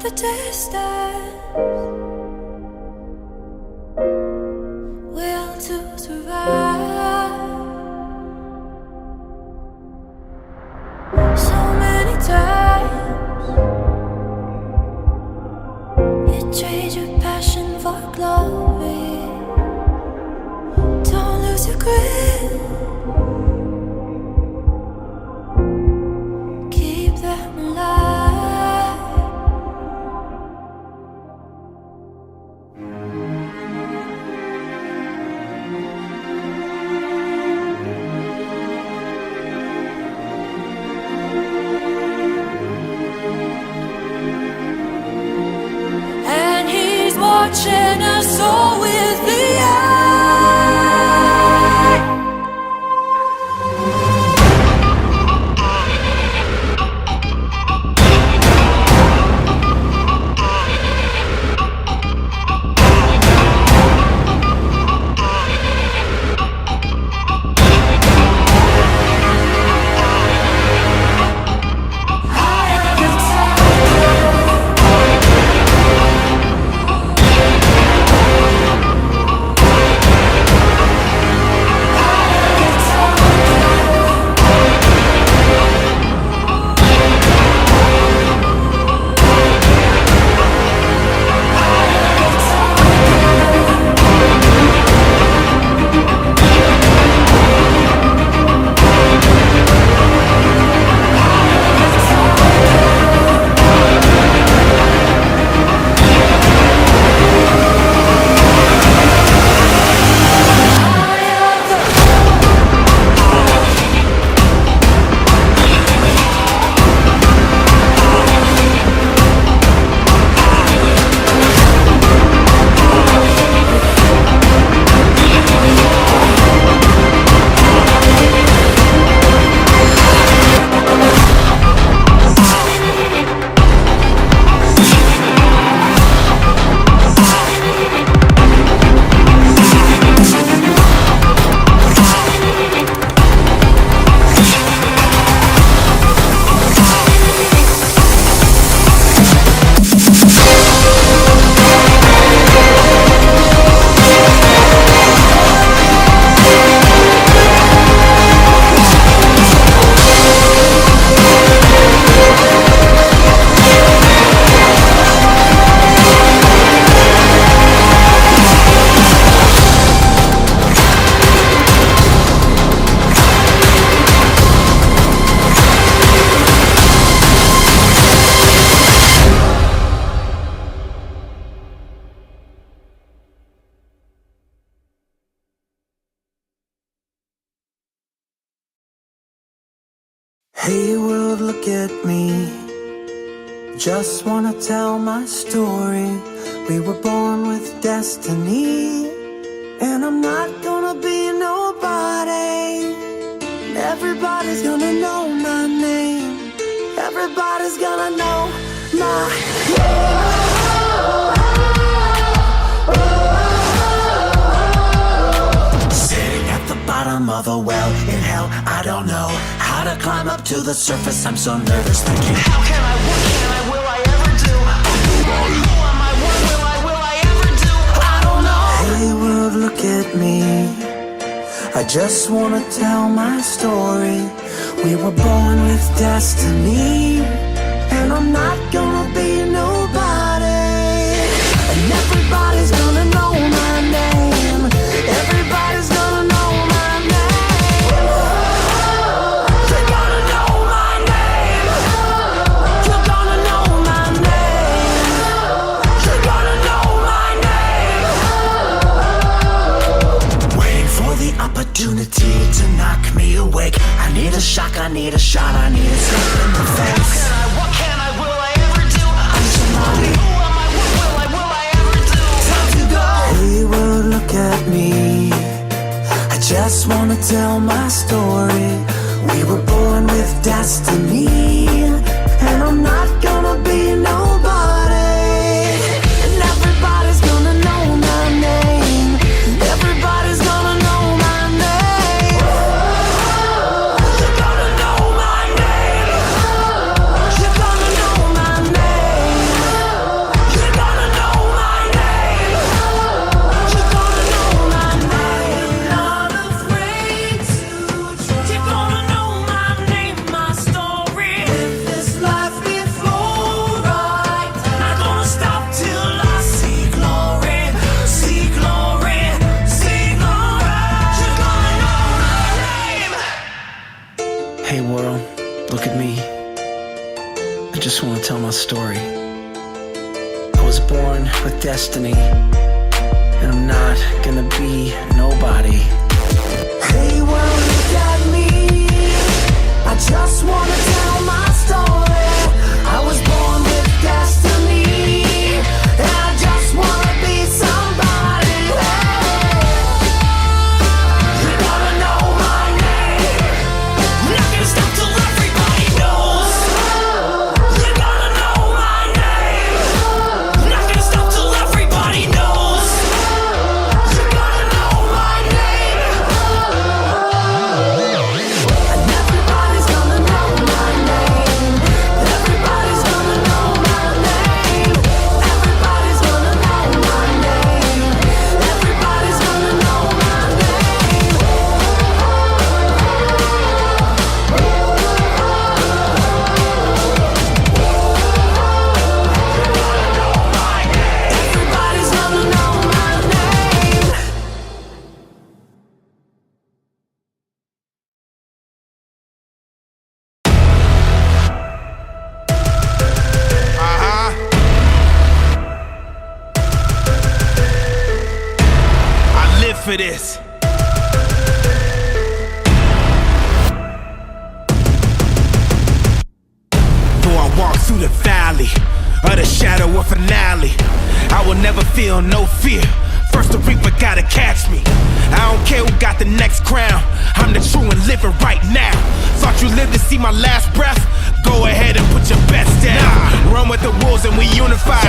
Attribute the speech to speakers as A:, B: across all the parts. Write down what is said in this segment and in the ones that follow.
A: the distance, will to survive. So many times you trade your passion for glory. Don't lose your grip, keep them alive. And he's watching us all with the eye.
B: Hey world, look at me. Just wanna tell my story. We were born with destiny, and I'm not gonna be nobody. Everybody's gonna know my name. Everybody's gonna know my name. Sitting at the bottom of a well in hell, I don't know how to climb up to the surface. I'm so nervous thinking, how can I, what can I, will I ever do? Who am I, what will I ever do? I don't know. Hey world, look at me. I just wanna tell my story. We were born with destiny, and I'm not gonna be nobody. And everybody's gonna know my name. Everybody's gonna know my name. You're gonna know my name. You're gonna know my name. You're gonna know my name. Waiting for the opportunity to knock me awake. I need a shock, I need a shot, I need a slap in the face. What can I, will I ever do? I'm somebody. Who am I, what will I ever do? Time to go. Hey world, look at me. I just wanna tell my story. We were born with destiny, and I'm not gonna be nobody. And everybody's gonna know my name. Everybody's gonna know my name. You're gonna know my name. You're gonna know my name.
C: just want to tell my story. I was born with destiny, and I'm not gonna be nobody.
B: Hey, well, look at me. I just wanna tell my story. I was born with destiny, and I just wanna be somebody. You gotta know my name. Not gonna stop till everybody knows. You gotta know my name. Not gonna stop till everybody knows. You gotta know my name. And everybody's gonna know my name. Everybody's gonna know my name. Everybody's gonna know my name. Everybody's gonna know my name. Everybody's gonna know my name.
D: I live for this. Though I walk through the valley of the shadow of finale, I will never feel no fear. First the reaper gotta catch me. I don't care who got the next crown. I'm the true and living right now. Thought you lived to see my last breath? Go ahead and put your bets down. Run with the wolves and we unify.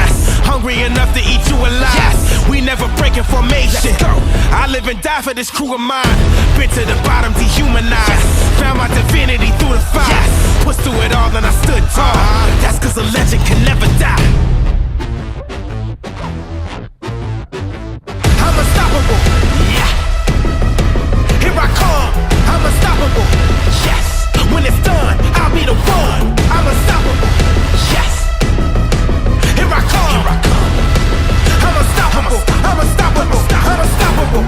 D: Hungry enough to eat you alive. We never breaking formation. I live and die for this crew of mine. Been to the bottom, dehumanized. Found my divinity through the fire. Pushed through it all and I stood tall. That's cause a legend can never die. I'm unstoppable. Yeah. Here I come. I'm unstoppable. Yes. When it's done, I'll be the one. I'm unstoppable. Yes. Here I come. Here I come. I'm unstoppable. I'm unstoppable. I'm unstoppable.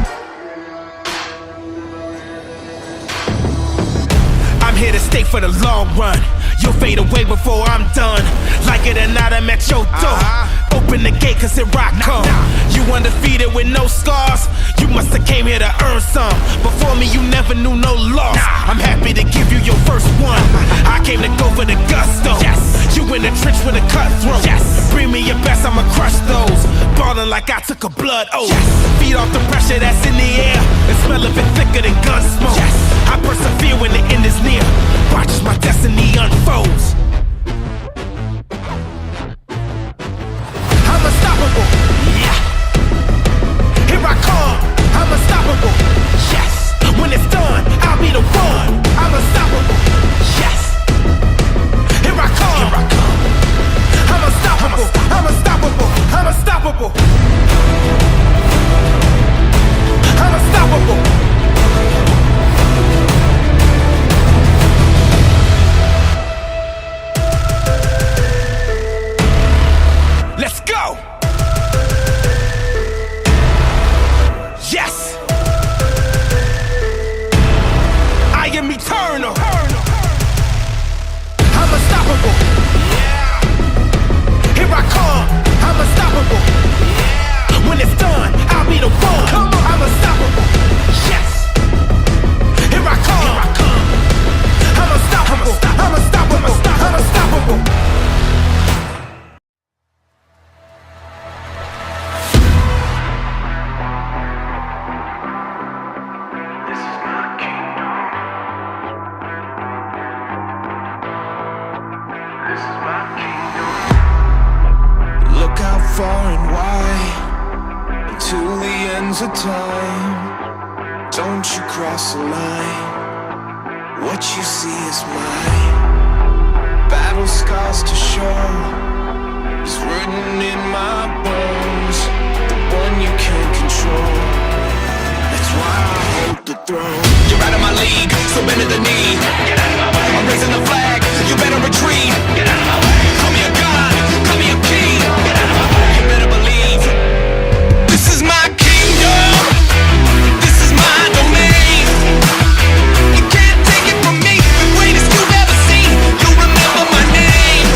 D: I'm here to stay for the long run. You'll fade away before I'm done. Like it or not, I'm at your door. Open the gate cause here I come. You undefeated with no scars. You must have came here to earn some. Before me you never knew no loss. I'm happy to give you your first one. I came to go for the gusto. You in the trench with a cutthroat. Bring me your best, I'ma crush those. Ballin' like I took a blood oath. Feed off the pressure that's in the air. The smell of it thicker than gun smoke. I persevere when the end is near. Watch as my destiny unfolds. I'm unstoppable. Yeah. Here I come. I'm unstoppable. Yes. When it's done, I'll be the one. I'm unstoppable. Yes. Here I come. Here I come. I'm unstoppable. I'm unstoppable. I'm unstoppable. I'm unstoppable. Let's go! Yes! I am eternal! I'm unstoppable! Yeah! Here I come! I'm unstoppable! Yeah! When it's done, I'll be the one! Come on! I'm unstoppable! Yes! Here I come! Here I come! I'm unstoppable! I'm unstoppable! I'm unstoppable!
E: Look out far and wide until the ends of time. Don't you cross the line. What you see is mine. Battle scars to show is written in my bones. The one you can't control. That's why I hold the throne. You're out of my league, so bend at the knee. Get out of my way. I'm raising the flag. You better retreat. Get out of my way. Call me a god. Call me a king. Get out of my way. You better believe. This is my kingdom. This is my domain. You can't take it from me. The greatest you've ever seen. You'll remember my name.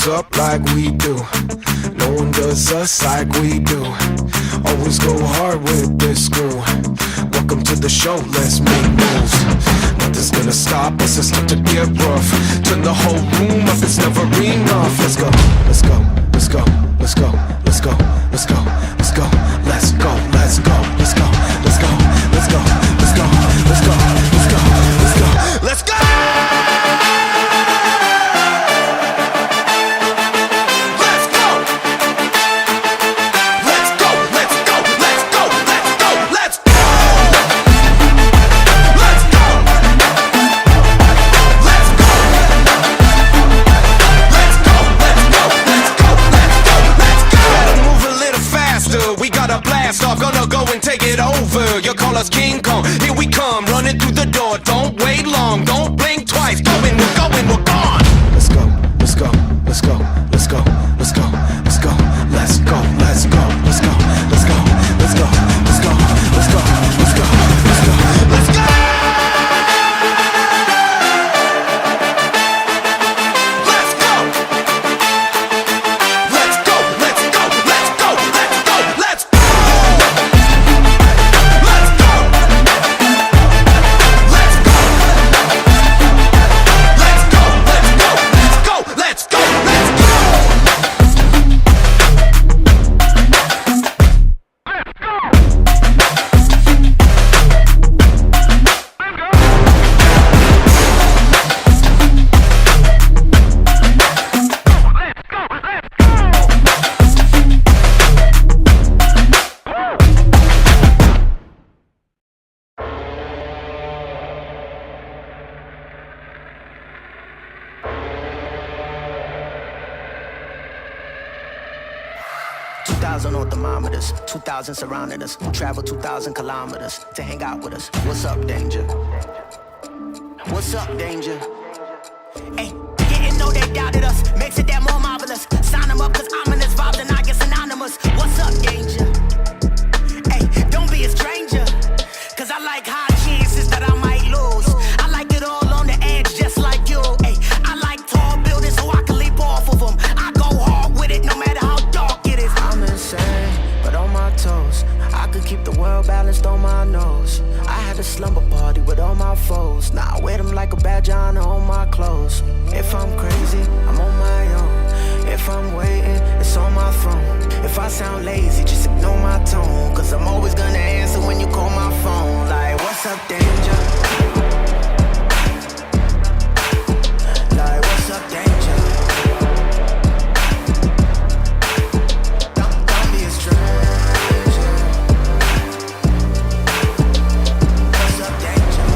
E: things up like we do. No one does us like we do. Always go hard with this crew. Welcome to the show, let's make moves. Nothing's gonna stop us, it's not to get rough. Turn the whole room up, it's never enough. Let's go, let's go, let's go, let's go, let's go, let's go, let's go, let's go, let's go, let's go, let's go, let's go, let's go, let's go, let's go, let's go, let's go.
D: Gonna go and take it over. You call us King Kong. Here we come, running through the door. Don't wait long, don't blink twice. Going, we're gone.
E: Let's go, let's go, let's go, let's go, let's go, let's go, let's go, let's go, let's go, let's go, let's go, let's go, let's go, let's go, let's go, let's go.
C: On thermometers, 2,000 surrounding us. Travel 2,000 kilometers to hang out with us. What's up, danger? What's up, danger? Hey, didn't know they doubted us. Makes it that more marvelous. Sign them up, cause ominous vibes and I get synonymous. What's up, danger? Hey, don't be a stranger. Cause I like high chances that I might lose. I like it all on the edge, just like you. Hey, I like tall buildings so I can leap off of them. I go hard with it no matter how dark it is. I'm insane, but on my toes. I could keep the world balanced on my nose. I had a slumber party with all my foes. Now I wear them like a badge of honor on my clothes. If I'm crazy, I'm on my own. If I'm waiting, it's on my throne. If I sound lazy, just ignore my tone. Cause I'm always gonna answer when you call my phone. Like, what's up, danger? Like, what's up, danger? Don't be a stranger. What's up, danger?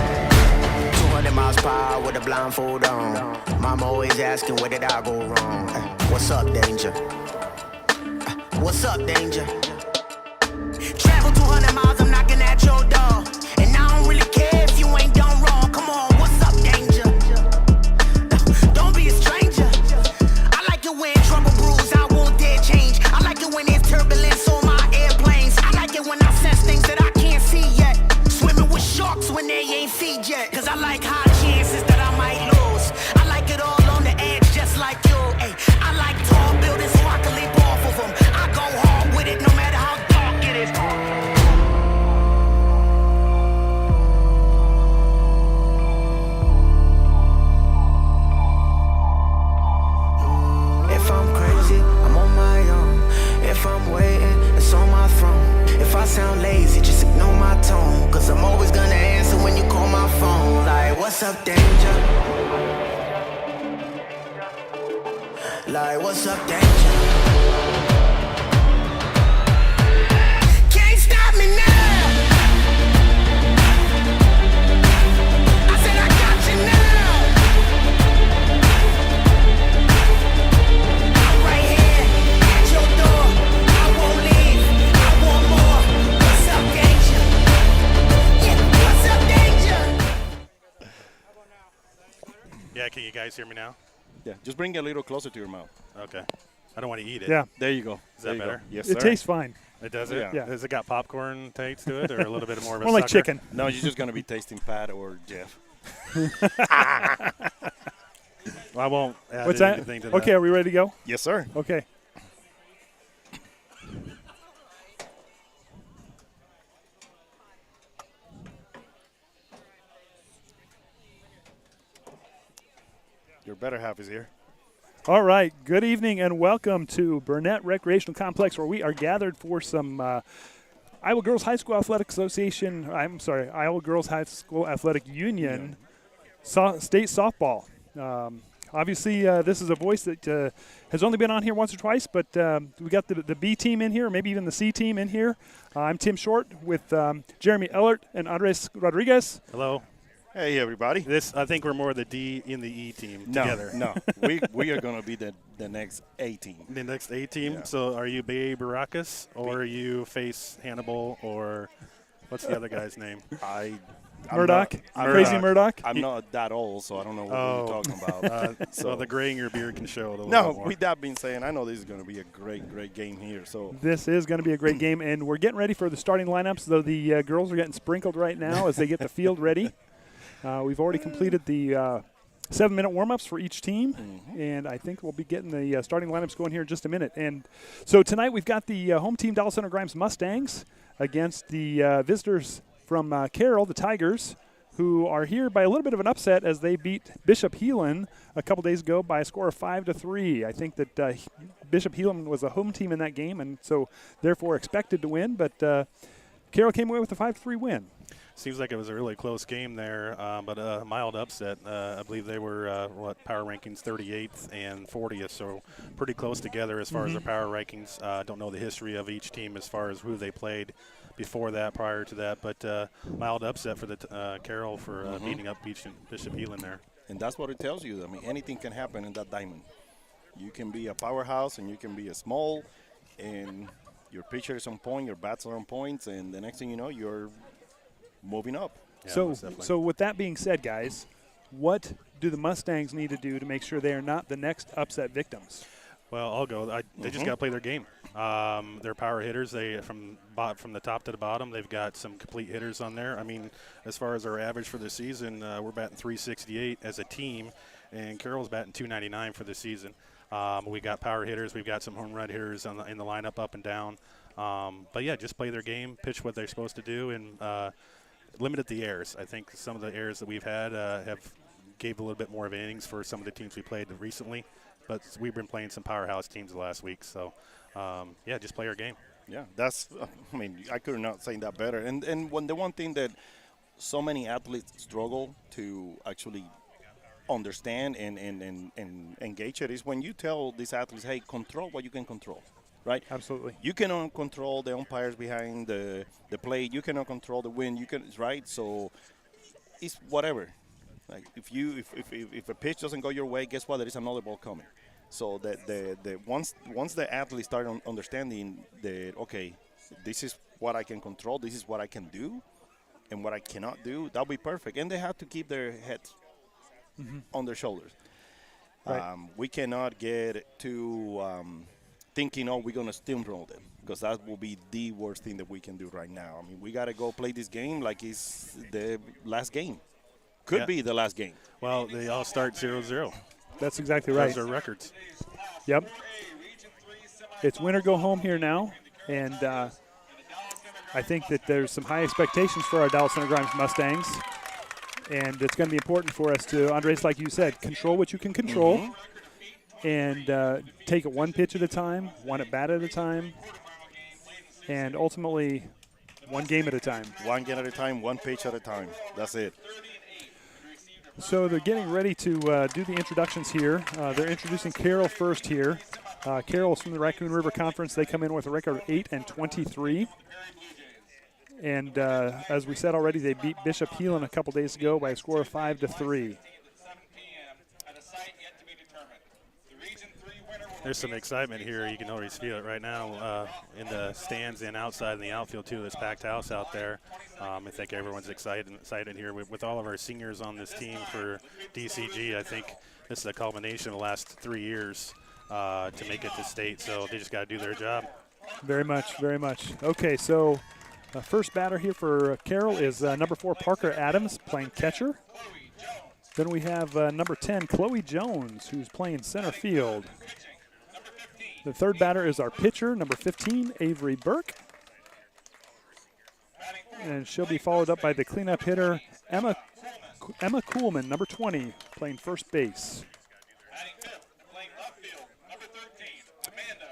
C: 200 miles per hour with a blindfold on. Mama always asking, where did I go wrong? What's up, danger? What's up, danger? Travel 200 miles, I'm knocking at your door. And I don't really care if you ain't done wrong. Come on, what's up, danger? Don't be a stranger. I like it when trouble brews, I won't dare change. I like it when there's turbulence on my airplanes. I like it when I sense things that I can't see yet. Swimming with sharks when they ain't feed yet. Cause I like high chances that I might lose. I like it all on the edge, just like you. Ay, I like tall buildings so I can leap off of them. I go hard with it no matter how dark it is. If I'm crazy, I'm on my own. If I'm waiting, it's on my throne. If I sound lazy, just ignore my tone. Cause I'm always gonna answer when you call my phone. Like, what's up, danger? Like, what's up, danger? Can't stop me now. I said I got you now. I'm right here at your door. I won't leave. I want more. What's up, danger? Yeah, what's up, danger?
F: Yeah, can you guys hear me now?
G: Yeah, just bring it a little closer to your mouth.
F: Okay. I don't want to eat it.
G: Yeah.
H: There you go.
F: Is that better?
H: Yes,
G: It
H: sir.
G: tastes fine.
F: It does it?
G: Yeah.
F: Has it got popcorn taste to it or a little bit more of a
G: More like
F: sucker?
G: chicken.
H: No, you're just going to be tasting Pat or Jeff.
F: Well, I won't add
G: What's that?
F: anything to that.
G: Okay, are we ready to go?
H: Yes, sir.
G: Okay.
H: Your better half is here.
G: All right. Good evening and welcome to Burnett Recreational Complex, where we are gathered for some Iowa Girls High School Athletic Association. Iowa Girls High School Athletic Union state softball. Obviously, this is a voice that has only been on here once or twice, but we got the B team in here, maybe even the C team in here. I'm Tim Short with Jeremy Ellert and Andres Rodriguez.
F: Hello.
H: Hey, everybody.
F: I think we're more the D in the E team
H: No,
F: together.
H: no. we are going to be the next A team.
F: The next A team.
H: Yeah.
F: So are you Babe Baracus or you face Hannibal or what's the other guy's name?
H: I'm
G: Murdoch?
H: not-
G: Crazy Murdoch?
H: I'm not that old, so I don't know what you're talking about.
F: So the gray in your beard can show it a little
H: No,
F: bit more.
H: with that being said, I know this is going to be a great game here. So
G: This is going to be a great game, and we're getting ready for the starting lineups, though the girls are getting sprinkled right now as they get the field ready. We've already completed the 7-minute warm-ups for each team, and I think we'll be getting the starting lineups going here in just a minute. And so tonight we've got the home team, Dallas Center Grimes Mustangs, against the visitors from Carroll, the Tigers, who are here by a little bit of an upset as they beat Bishop Heelan a couple days ago by a score of 5-3. I think that Bishop Heelan was a home team in that game, and so therefore expected to win, but Carroll came away with a 5-3 win.
F: Seems like it was a really close game there, but a mild upset. I believe they were, power rankings 38th and 40th, so pretty close together as far as their power rankings. Don't know the history of each team as far as who they played before that, prior to that, but mild upset for the Carroll for beating up Bishop Heelan there.
H: and that's what it tells you. I mean, anything can happen in that diamond. You can be a powerhouse and you can be a small, and your pitcher is on point, your bats are on points, and the next thing you know, you're moving up.
F: Yeah,
G: So,
F: most definitely.
G: so with that being said, guys, what do the Mustangs need to do to make sure they are not the next upset victims?
F: Well, I'll go. They just got to play their game. They're power hitters. They from the top to the bottom. They've got some complete hitters on there. I mean, as far as our average for the season, we're batting 368 as a team, and Carroll's batting 299 for the season. We got power hitters. We've got some home run hitters in the lineup up and down. But yeah, just play their game, pitch what they're supposed to do, and limited the errors. I think some of the errors that we've had have gave a little bit more of innings for some of the teams we played recently. But we've been playing some powerhouse teams the last week. So, yeah, just play our game.
H: Yeah, that's. I mean, I could not say that better. And the one thing that so many athletes struggle to actually understand and engage it is when you tell these athletes, hey, control what you can control, right?
G: Absolutely.
H: You cannot control the umpires behind the plate. You cannot control the wind. You can, right? So it's whatever. Like if a pitch doesn't go your way, guess what? There is another ball coming. So the once the athletes start understanding that, okay, this is what I can control, this is what I can do, and what I cannot do, that'll be perfect. And they have to keep their heads on their shoulders.
G: Right.
H: We cannot get too thinking, oh, we're going to steamroll them, because that will be the worst thing that we can do right now. I mean, we got to go play this game like it's the last game. Could be the last game.
F: Well, they all start 0-0.
G: That's exactly right.
F: Those are records.
G: Yep. It's win or go home here now, and I think that there's some high expectations for our Dallas Center Grimes Mustangs, and it's going to be important for us to, Andres, like you said, control what you can control, and take it one pitch at a time, one at bat at a time, and ultimately one game at a time.
H: One game at a time, one pitch at a time. That's it.
G: So they're getting ready to do the introductions here. They're introducing Carroll first here. Carroll's from the Raccoon River Conference. They come in with a record of 8-23. And as we said already, they beat Bishop Heelan a couple days ago by a score of 5-3.
F: There's some excitement here. You can already feel it right now in the stands and outside in the outfield, too. This packed house out there. I think everyone's excited here. With all of our seniors on this team for DCG, I think this is a culmination of the last 3 years to make it to state. So they just got to do their job.
G: Very much, very much. Okay, so first batter here for Carroll is number 4, Parker Adams, playing catcher. Then we have number 10, Chloe Jones, who's playing center field. The third batter is our pitcher, number 15, Avery Burke. And she'll be followed up by the cleanup hitter, Emma Kuhlman, number 20, playing first base.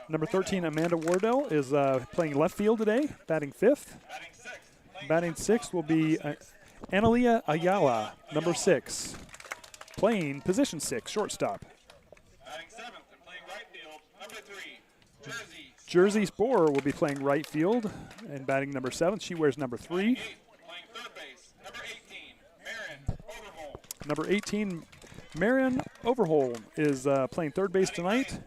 G: Number 13, Amanda Wardell, is playing left field today, batting 5th. Batting 6th will be Analia Ayala, number 6, playing position 6, shortstop. Jersey Sporer will be playing right field and batting number 7. She wears number 3. Number 18, Marion Overholm, is playing third base tonight.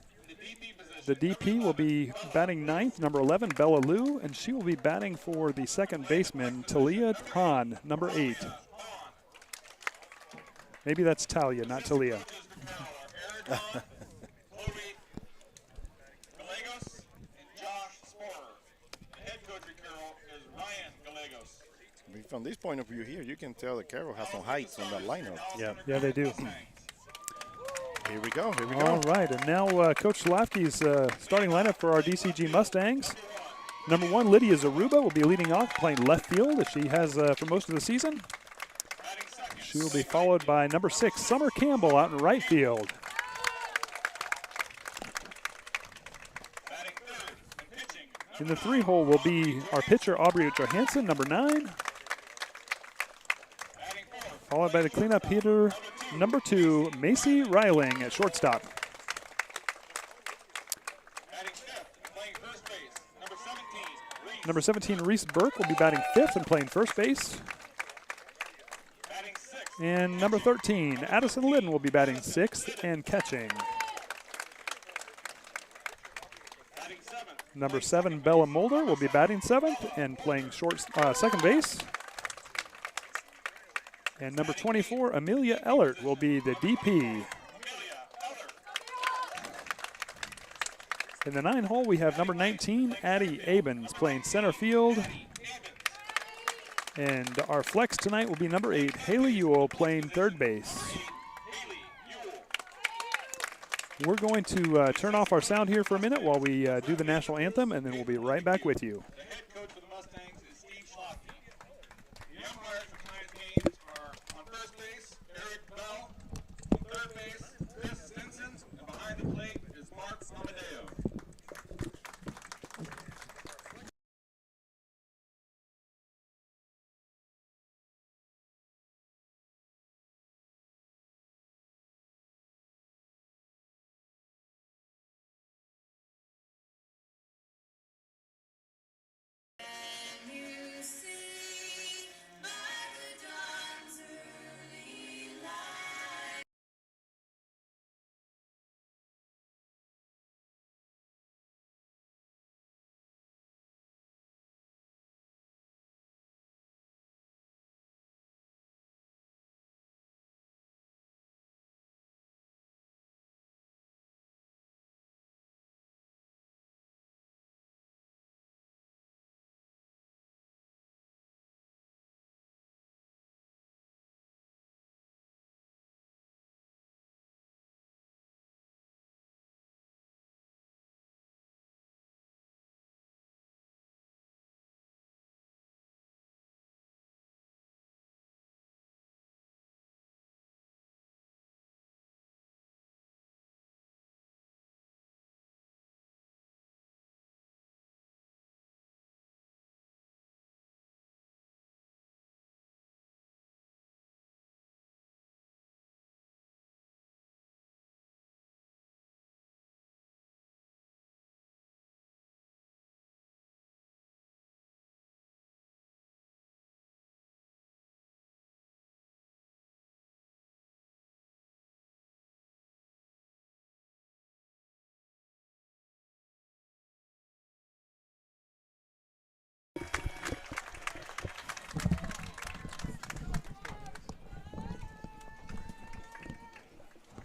G: The DP will be batting 9th, number 11, Bella Liu, and she will be batting for the second baseman, Talia Han, number 8. Maybe that's Talia, not Talia.
H: From this point of view here, you can tell that Carroll has some heights in that lineup.
G: Yeah, they do.
H: Here we go.
G: All right, and now Coach Slafke's starting lineup for our DCG Mustangs. Number 1, Lydia Zaruba will be leading off, playing left field, as she has for most of the season. She will be followed by number 6, Summer Campbell, out in right field. In the 3 hole will be our pitcher, Aubrey Johansson, number 9. Followed by the cleanup hitter, number 2, Macy Reiling at shortstop. Number 17, Reese Burke, will be batting 5th and playing first base. And number 13, Addison Lydon, will be batting 6th and catching. Number 7, Bella Mulder, will be batting 7th and playing second base. And number 24, Amelia Ellert, will be the DP. In the 9 hole, we have number 19, Addie Abens, playing center field. And our flex tonight will be number 8, Haley Ewell, playing third base. We're going to turn off our sound here for a minute while we do the national anthem, and then we'll be right back with you.
I: The head coach for the Mustangs is Steve Schlafly. The umpires for tonight's game are on first base, Eric Bell. On third base, Chris Stinson. And behind the plate is Mark Amadeo.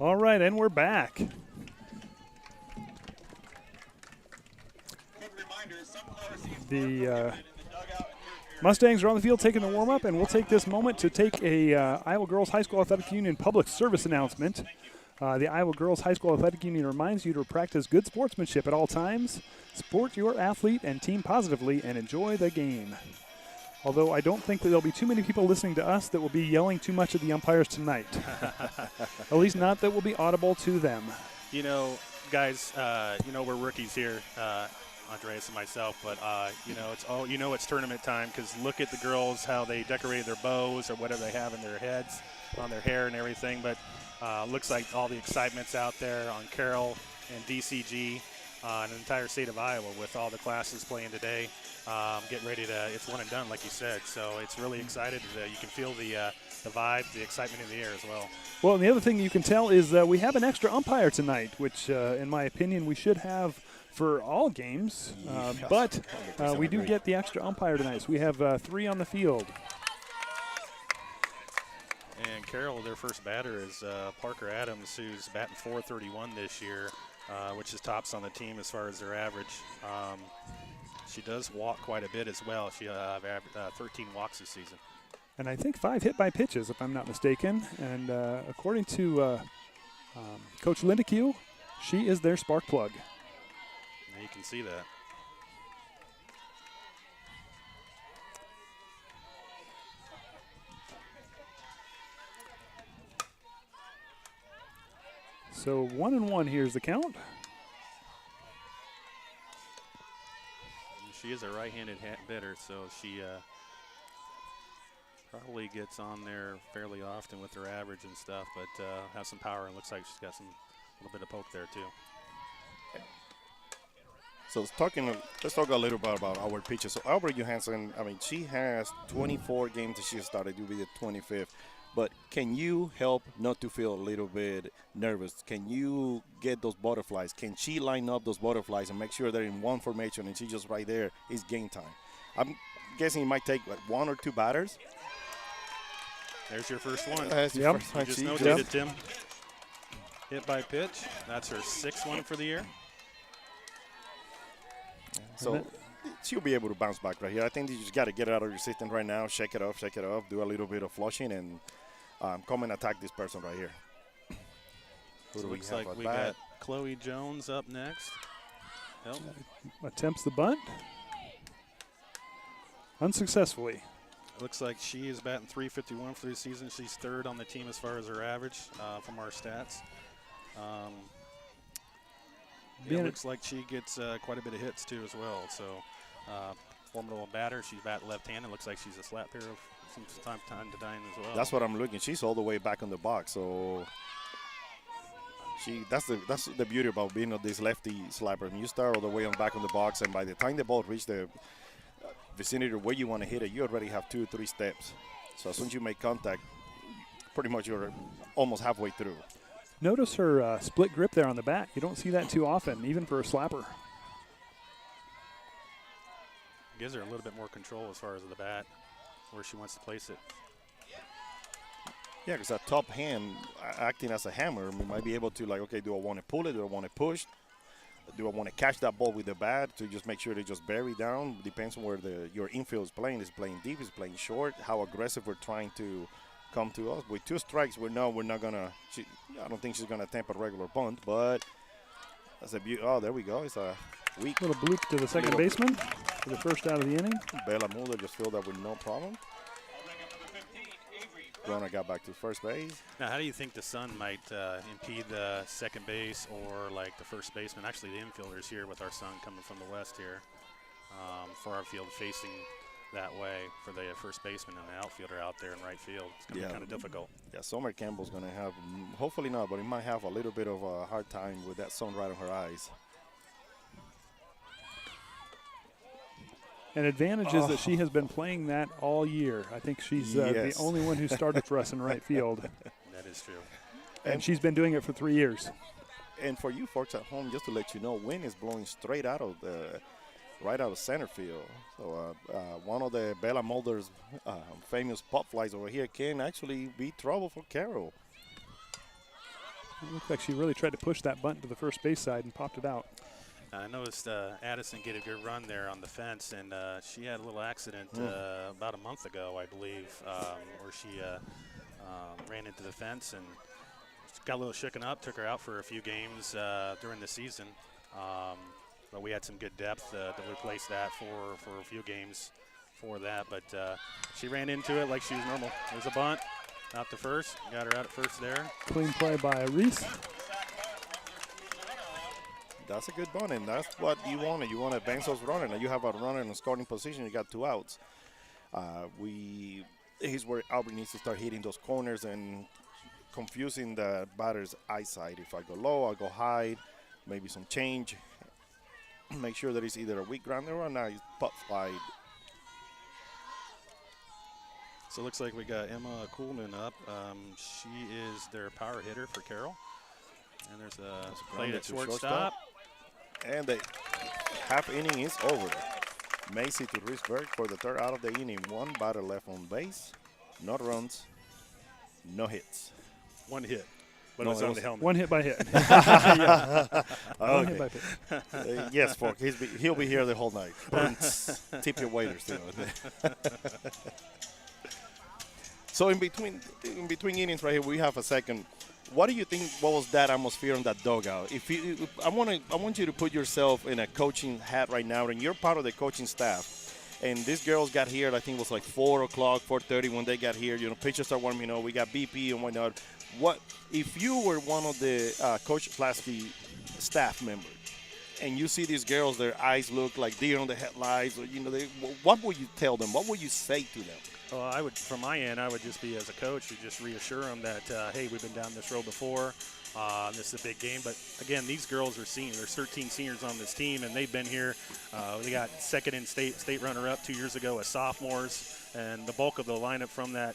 G: All right, and we're back. The Mustangs are on the field taking the warm-up, and we'll take this moment to take a Iowa Girls High School Athletic Union public service announcement. The Iowa Girls High School Athletic Union reminds you to practice good sportsmanship at all times, support your athlete and team positively, and enjoy the game. Although I don't think that there'll be too many people listening to us that will be yelling too much at the umpires tonight. At least not that will be audible to them.
F: You know, guys, we're rookies here, Andreas and myself, but it's tournament time because look at the girls, how they decorated their bows or whatever they have in their heads, on their hair and everything. But looks like all the excitement's out there on Carroll and DCG and the entire state of Iowa with all the classes playing today. Get ready it's one and done, like you said. So it's really excited. You can feel the vibe, the excitement in the air as well.
G: Well, and the other thing you can tell is we have an extra umpire tonight, which, in my opinion, we should have for all games. But we do get the extra umpire tonight. So we have 3 on the field.
F: And Carroll, their first batter is Parker Adams, who's batting .431 this year, which is tops on the team as far as their average. She does walk quite a bit as well. She have 13 walks this season.
G: And I think 5 hit by pitches, if I'm not mistaken. And according to Coach Lindekew, she is their spark plug.
F: You can see that.
G: So 1-1, here's the count.
F: She is a right-handed hitter, so she probably gets on there fairly often with her average and stuff, but has some power and looks like she's got a little bit of poke there too.
H: So let's talk a little bit about our pitchers. So Albert Johansson, I mean, she has 24 games that she started to be the 25th. But can you help not to feel a little bit nervous? Can you get those butterflies? Can she line up those butterflies and make sure they're in one formation and she's just right there? It's game time. I'm guessing it might take like 1 or 2 batters.
F: There's your first one.
H: That's
F: You just notated it, Tim. Hit by pitch. That's her 6th one for the year.
H: So she'll be able to bounce back right here. I think you just got to get it out of your system right now, shake it off, do a little bit of flushing, and come and attack this person right here.
F: So looks like we got Chloe Jones up next. Nope.
G: Attempts the bunt. Unsuccessfully.
F: Looks like she is batting .351 for the season. She's 3rd on the team as far as her average from our stats. It looks like she gets quite a bit of hits too as well. So formidable batter. She's batting left-handed. Looks like she's a slap hitter from time to time as well.
H: That's what I'm looking. She's all the way back on the box. So that's the beauty about being this lefty slapper. I mean, you start all the way on back on the box, and by the time the ball reaches the vicinity where you want to hit it, you already have 2 or 3 steps. So as soon as you make contact, pretty much you're almost halfway through.
G: Notice her split grip there on the bat. You don't see that too often, even for a slapper.
F: Gives her a little bit more control as far as the bat, where she wants to place it.
H: Yeah, because that top hand acting as a hammer, we might be able to, like, okay, do I want to pull it? Do I want to push? Do I want to catch that ball with the bat to just make sure they just bury down? Depends on where your infield is playing. Is playing deep, is playing short, how aggressive we're trying to come to us. With 2 strikes, we're not going to – I don't think she's going to attempt a regular bunt, but that's a – oh, there we go. It's a weak –
G: little bloop to the second baseman for the first out of the inning.
H: Bella Muller just filled that with no problem. Rona got back to first base.
F: Now, how do you think the sun might impede the second base or like the first baseman? Actually, the infielders here with our sun coming from the west here for our field facing that way for the first baseman and the outfielder out there in right field. It's going to be kind of difficult.
H: Yeah, Summer Campbell's going to have, hopefully not, but he might have a little bit of a hard time with that sun right on her eyes.
G: An advantage is that she has been playing that all year. I think she's the only one who started for us in right field.
F: That is true.
G: And she's been doing it for 3 years.
H: And for you folks at home, just to let you know, wind is blowing straight out of right out of center field. So one of the Bella Mulder's famous pop flies over here can actually be trouble for Carroll.
G: It looks like she really tried to push that bunt to the first base side and popped it out.
F: I noticed Addison get a good run there on the fence, and she had a little accident about a month ago, I believe, where she ran into the fence and got a little shooken up, took her out for a few games during the season. But we had some good depth to replace that for a few games for that. But she ran into it like she was normal. There's a bunt out to first. Got her out at first there.
G: Clean play by Reese.
H: That's a good bunt, and that's what you want. You want to advance those runners. Now you have a runner in a scoring position. You got 2 outs. Here's where Albert needs to start hitting those corners and confusing the batter's eyesight. If I go low, I'll go high, maybe some change. Make sure that it's either a weak grounder or a nice putt slide.
F: So it looks like we got Emma Kuhlman up. She is their power hitter for Carroll. And there's a plate at shortstop.
H: And the half inning is over. Macy to Risberg for the 3rd out of the inning. 1 batter left on base. No runs, no hits.
F: 1 hit, but
H: No,
F: it was
H: it
F: on
H: was
F: the helmet.
G: 1 hit by hit. One hit by pitch.
H: Yes, folks. He'll be here the whole night. Tip your waiters. So in between innings right here, we have a second. What do you think? What was that atmosphere in that dugout? I want you to put yourself in a coaching hat right now, and you're part of the coaching staff. And these girls got here, I think it was like 4 o'clock, 4:30 when they got here. You know, pitchers are warming up. We got BP and whatnot. What if you were one of the Coach Flasky staff members, and you see these girls, their eyes look like deer on the headlights, or what would you tell them? What would you say to them?
F: Well, from my end, I would just be as a coach to just reassure them that, hey, we've been down this road before. This is a big game. But, again, these girls are seniors. There's 13 seniors on this team, and they've been here. They got second in state runner-up 2 years ago as sophomores. And the bulk of the lineup from that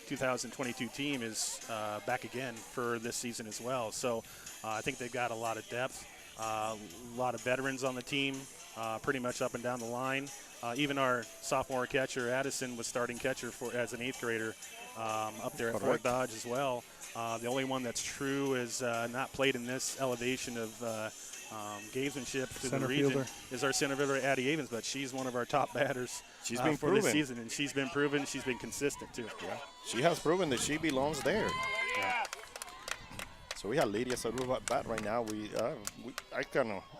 F: 2022 team is back again for this season as well. So I think they've got a lot of depth, a lot of veterans on the team, pretty much up and down the line. Even our sophomore catcher, Addison, was starting catcher as an 8th grader up there at Fort Dodge as well. The only one that's true is not played in this elevation of gamesmanship to the region is our center fielder, Addie Avens, but she's one of our top batters for this season, and she's been proven. She's been consistent, too.
H: Yeah. She has proven that she belongs there. Yeah. So we have Lydia Saruba bat right now.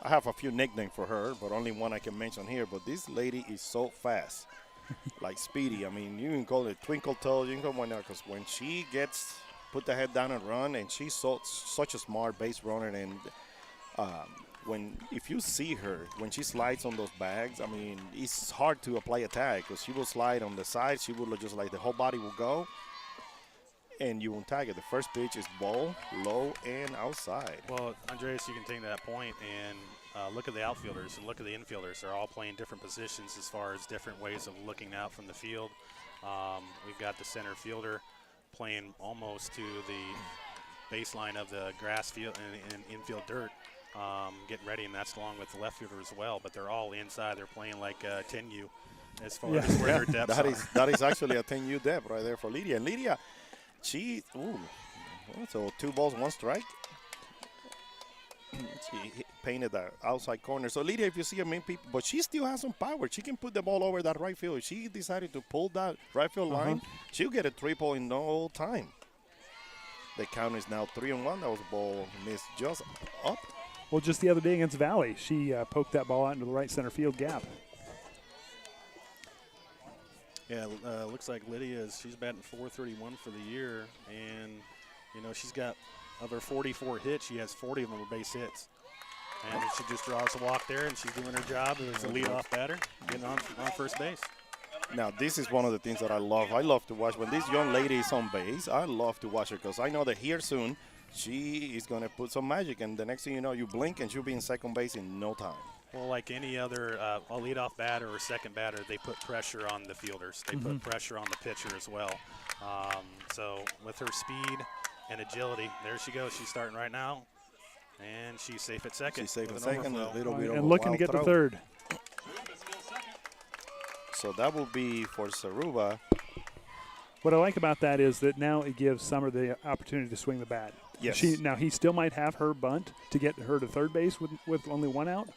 H: I have a few nicknames for her, but only one I can mention here. But this lady is so fast, like Speedy. I mean, you can call it twinkle toes. You can call it whatnot, because when she put the head down and run, and she's such a smart base runner. And if you see her when she slides on those bags, I mean, it's hard to apply a tag because she will slide on the side. She will just like the whole body will go. And you won't tag it. The first pitch is ball, low, and outside.
F: Well, Andreas, you can take that point and look at the outfielders and look at the infielders. They're all playing different positions as far as different ways of looking out from the field. We've got the center fielder playing almost to the baseline of the grass field and infield dirt, getting ready, and that's along with the left fielder as well. But they're all inside. They're playing like 10U as far as where their depths are.
H: That is actually a 10U depth right there for Lydia. And Lydia, so 2 balls, 1 strike. She painted the outside corner. So Lydia, if you see her main people, but she still has some power. She can put the ball over that right field. If she decided to pull that right field line, she'll get a triple in no time. The count is now 3-1. That was a ball missed just up.
G: Well, just the other day against Valley, she poked that ball out into the right center field gap.
F: Yeah, looks like Lydia she's batting .431 for the year, and she's got of her 44 hits, she has 40 of them were base hits, and she just draws a walk there, and she's doing her job as a leadoff batter, getting on first base.
H: Now, this is one of the things that I love. I love to watch when this young lady is on base. I love to watch her because I know that here soon she is going to put some magic, and the next thing you know, you blink and she'll be in second base in no time.
F: Well, like any other a leadoff batter or second batter, they put pressure on the fielders. They put pressure on the pitcher as well. So with her speed and agility, there she goes. She's starting right now, and she's safe at second.
H: She's safe at second.
G: And looking to get to third.
H: So that will be for Saruba.
G: What I like about that is that now it gives Summer the opportunity to swing the bat.
H: Yes.
G: Now, he still might have her bunt to get her to third base with only one out,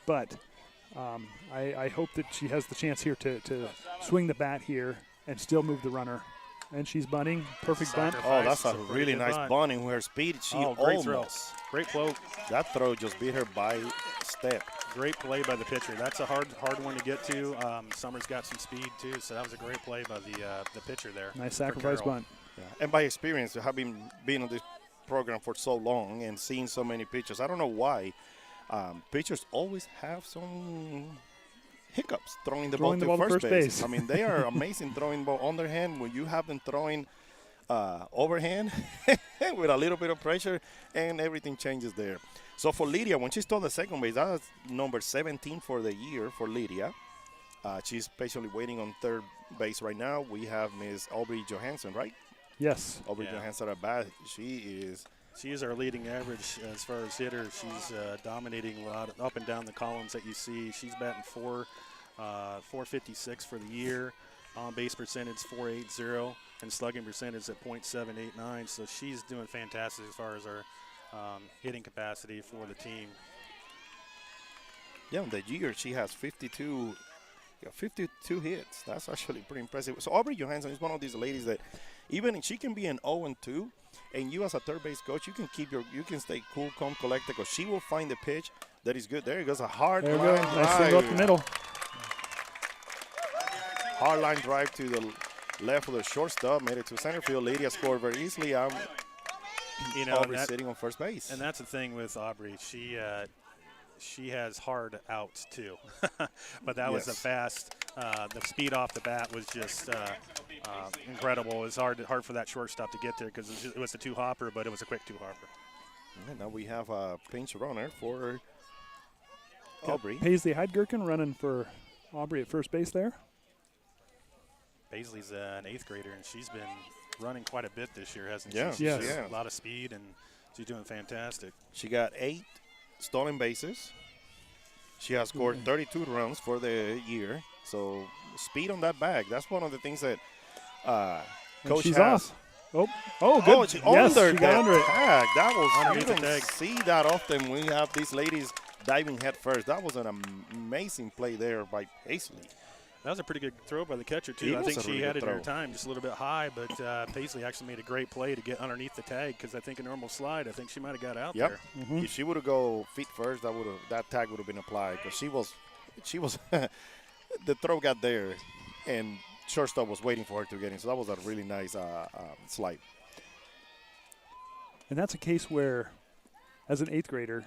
G: but I hope that she has the chance here to swing the bat here and still move the runner. And she's bunting. Perfect bunt.
H: Oh, that's a
F: It's a
H: really
F: pretty
H: nice
F: bunt.
H: bunting. Her speed, she
F: Great throw.
H: almost.
F: Great flow.
H: That throw just beat her by step.
F: Great play by the pitcher. That's a hard one to get to. Summer's got some speed too, so that was a great play by the pitcher there.
G: Nice
F: for
G: sacrifice
F: Carroll.
G: bunt.
H: Yeah. And by experience, having been on this program for so long and seeing so many pitchers, I don't know why pitchers always have some hiccups throwing the ball to first base. I mean, they are amazing throwing ball underhand. When you have them throwing overhand with a little bit of pressure, and everything changes there. So for Lydia, when she stole the second base, that was number 17 for the year for Lydia. She's patiently waiting on third base right now. We have Miss Aubrey Johansson, right?
G: Yes.
H: Aubrey Johansson at bat. She is
F: our leading average as far as hitter. She's dominating a lot up and down the columns that you see. She's batting 456 for the year. On base percentage 480, and slugging percentage at .789. So she's doing fantastic as far as our hitting capacity for the team.
H: Yeah, in the year she has 52 hits. That's actually pretty impressive. So Aubrey Johansson is one of these ladies that even if she can be an 0-2, and you as a third base coach, you can stay cool, calm, collected, because she will find the pitch that is good. There goes a hard line drive.
G: Nice single up the middle.
H: Hard line drive to the left of the shortstop, made it to center field. Lydia scored very easily. Aubrey's sitting on first base.
F: And that's the thing with Aubrey. She has hard outs too, but that was a fast. The speed off the bat was just incredible. It was hard for that shortstop to get there because it was a two-hopper, but it was a quick two-hopper.
H: And now we have a pinch runner for Aubrey.
G: Paisley Heidgerken running for Aubrey at first base there.
F: Paisley's an 8th grader, and she's been running quite a bit this year, hasn't
H: Yeah.
F: she?
G: Yes.
F: She's
H: Yeah.
F: a lot of speed, and she's doing fantastic.
H: She got 8 stolen bases. She has scored 32 runs for the year. So speed on that bag. That's one of the things that Coach
G: she's
H: has.
G: off. Good.
H: Oh, she
G: Yes,
H: under
G: she
H: the
G: got under it.
H: tag. That was,
F: Underneath
H: you
F: the
H: don't
F: tag.
H: see that often when you have these ladies diving head first. That was an amazing play there by Paisley.
F: That was a pretty good throw by the catcher,
H: It
F: too. I
H: was
F: think
H: a
F: she
H: really
F: had
H: good
F: it in her
H: throw.
F: time just a little bit high, but Paisley actually made a great play to get underneath the tag because I think a normal slide, I think she might have got out there.
H: If she would have go feet first, that tag would have been applied because she was the throw got there, and shortstop was waiting for her to get in. So that was a really nice slide.
G: And that's a case where, as an 8th grader,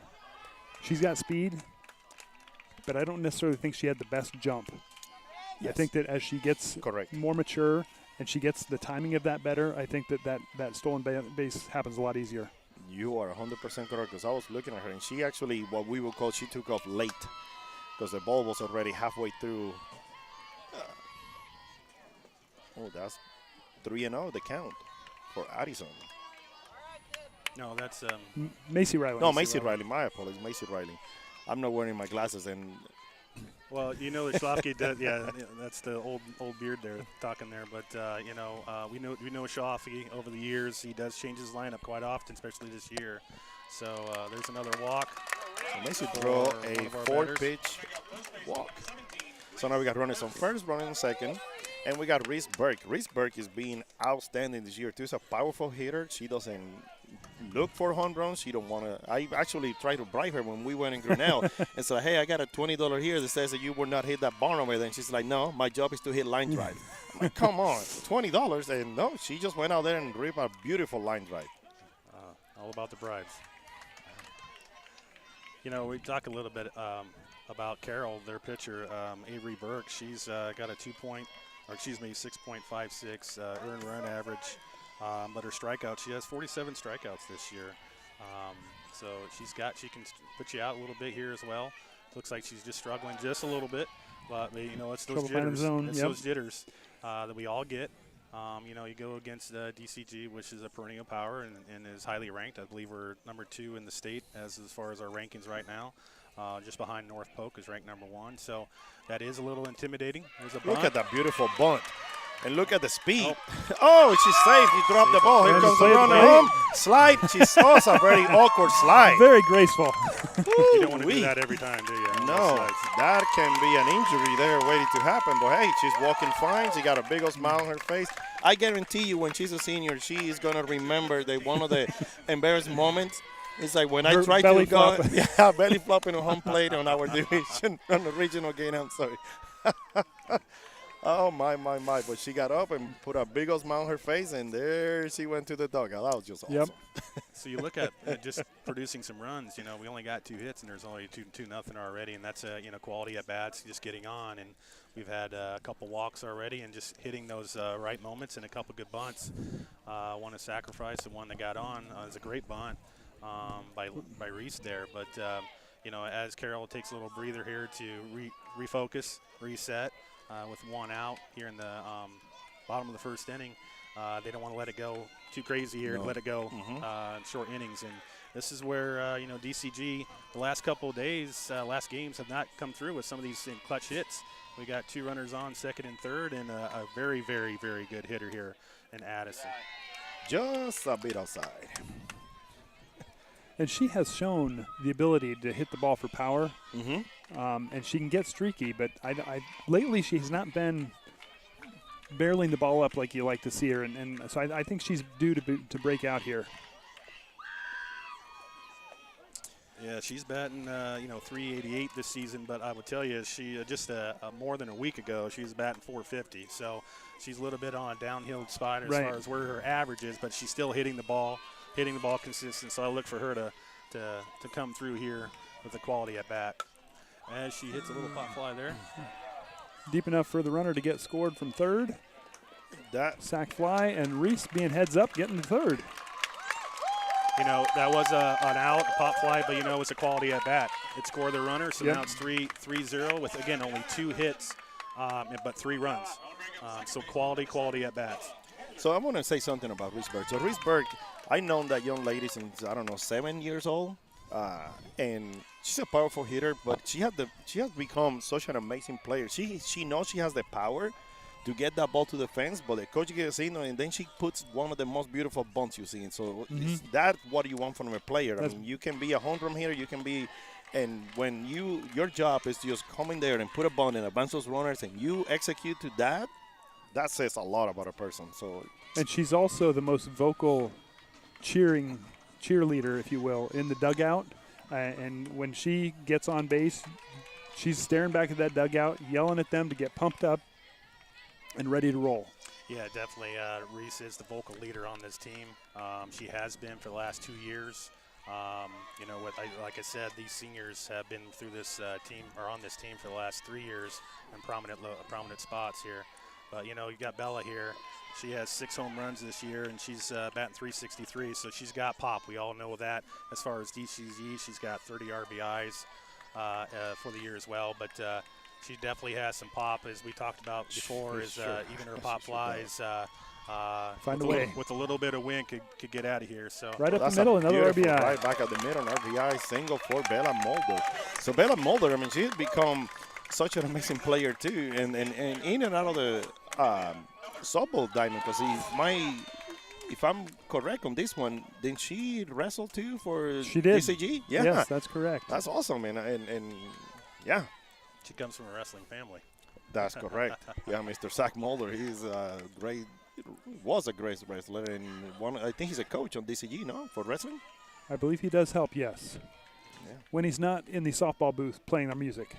G: she's got speed, but I don't necessarily think she had the best jump. I think that as she gets more mature and she gets the timing of that better, I think that stolen base happens a lot easier.
H: You are 100% correct because I was looking at her, and she actually, what we would call, she took off late because the ball was already halfway through. That's 3-0, the count for Addison.
F: No, that's
G: Macy Riley.
H: No, Macy Riley. My apologies, Macy Riley. I'm not wearing my glasses, and
F: well, you know, the Schlafke did. Yeah, that's the old beard there talking there. But we know Schlafke over the years. He does change his lineup quite often, especially this year. So there's another walk.
H: Macy throw a 4-pitch walk. So now we got runners on first, runners on second, and we got Reese Burke. Reese Burke is being outstanding this year too. She's a powerful hitter. She doesn't look for home runs. She don't want to. I actually tried to bribe her when we went in Grinnell and said, hey, I got a $20 here that says that you will not hit that barn over there. And she's like, no, my job is to hit line drive. I'm like, come on, $20. And no, she just went out there and ripped a beautiful line drive.
F: All about the bribes. You know, we talk a little bit about Carroll, their pitcher, Avery Burke. She's got a 6.56 earned run average. But her strikeouts, she has 47 strikeouts this year. So she can put you out a little bit here as well. Looks like she's just struggling just a little bit. But, it's those jitters. Those jitters that we all get. You go against DCG, which is a perennial power and is highly ranked. I believe we're number 2 in the state as far as our rankings right now. Just behind North Polk is ranked number 1. So that is a little intimidating. There's a bunt.
H: Look at that beautiful bunt. And look at the speed. Oh, she's safe. He dropped the ball. Here
G: And
H: comes the
G: played
H: runner
G: great.
H: home. Slide. She saw a very awkward slide.
G: Very graceful.
F: You don't want to do
H: Ooh-wee.
F: that every time, do you? On
H: No,
F: those slides.
H: that can be an injury there waiting to happen. But hey, she's walking fine. She got a big old smile on her face. I guarantee you, when she's a senior, she is gonna remember that one of the embarrassing moments. It's like when I
G: Her
H: tried
G: belly
H: to go,
G: flop.
H: belly flopping on home plate on our division, on the regional game. I'm sorry. Oh my! But she got up and put a big old smile on her face, and there she went to the dugout. That was just awesome.
G: Yep.
F: So you look at just producing some runs. You know, we only got 2 hits, and there's only 2-0 already, and that's quality at bats, just getting on. And we've had a couple walks already, and just hitting those right moments, and a couple good bunts. One a sacrifice, and one that got on. It was a great bunt by Reese there. But as Carroll takes a little breather here to refocus, reset. With 1 out here in the bottom of the first inning. They don't want to let it go too crazy here and let it go in short innings. And this is where, DCG, the last couple of days, last games have not come through with some of these clutch hits. We got 2 runners on, second and third, and a very, very, very good hitter here in Addison.
H: Just a bit outside.
G: And she has shown the ability to hit the ball for power. And she can get streaky, but lately she's not been barreling the ball up like you like to see her, and so I think she's due to break out here.
F: Yeah, she's batting, 388 this season, but I would tell you, she just more than a week ago, she was batting 450. So she's a little bit on a downhill spot as far as where her average is, but she's still hitting the ball consistent. So I look for her to come through here with a quality at bat. As she hits a little pop fly there.
G: Deep enough for the runner to get scored from third.
H: That
G: Sack fly, and Reese being heads up, getting to third.
F: That was an out, a pop fly, but it's a quality at bat. It scored the runner, so
G: Yep.
F: now it's 3-0 with, again, only 2 hits, but 3 runs. So quality at bats.
H: So I want to say something about Reesberg. So Reesberg, I've known that young lady since, 7 years old. And she's a powerful hitter, but she has become such an amazing player. She knows she has the power to get that ball to the fence, but the coach gets in, and then she puts one of the most beautiful bunts you've seen. So is that what you want from a player? I mean, you can be a home run hitter, you can be, and when your job is to just come in there and put a bunt and advance those runners, and you execute to that says a lot about a person. So,
G: And she's also the most vocal cheerleader, if you will, in the dugout. And when she gets on base, she's staring back at that dugout, yelling at them to get pumped up and ready to roll.
F: Yeah, definitely. Reese is the vocal leader on this team. She has been for the last 2 years. Like I said, these seniors have been through this team or on this team for the last 3 years in prominent spots here. But you got Bella here. She has 6 home runs this year, and she's batting 363, so she's got pop. We all know that. As far as DCG, she's got 30 RBIs for the year as well. But she definitely has some pop, as we talked about before. Even her pop flies
G: Find a way.
F: with a little bit of wind could get out of here. So
G: Right up
H: that's
G: the middle,
H: a
G: another
H: beautiful
G: RBI.
H: right back at the middle, an RBI single for Bella Mulder. So Bella Mulder, I mean, she's become such an amazing player too, and in and out of the softball diamond. Because if I'm correct on this one, then she wrestled too for
G: She did.
H: DCG. Yeah,
G: Yes, that's correct.
H: that's awesome, and yeah,
F: she comes from a wrestling family.
H: that's correct. Yeah, Mr. Zach Mulder, he's was a great wrestler, and I think he's a coach on DCG, no, for wrestling.
G: I believe he does help, yes.
H: Yeah.
G: When he's not in the softball booth playing our music.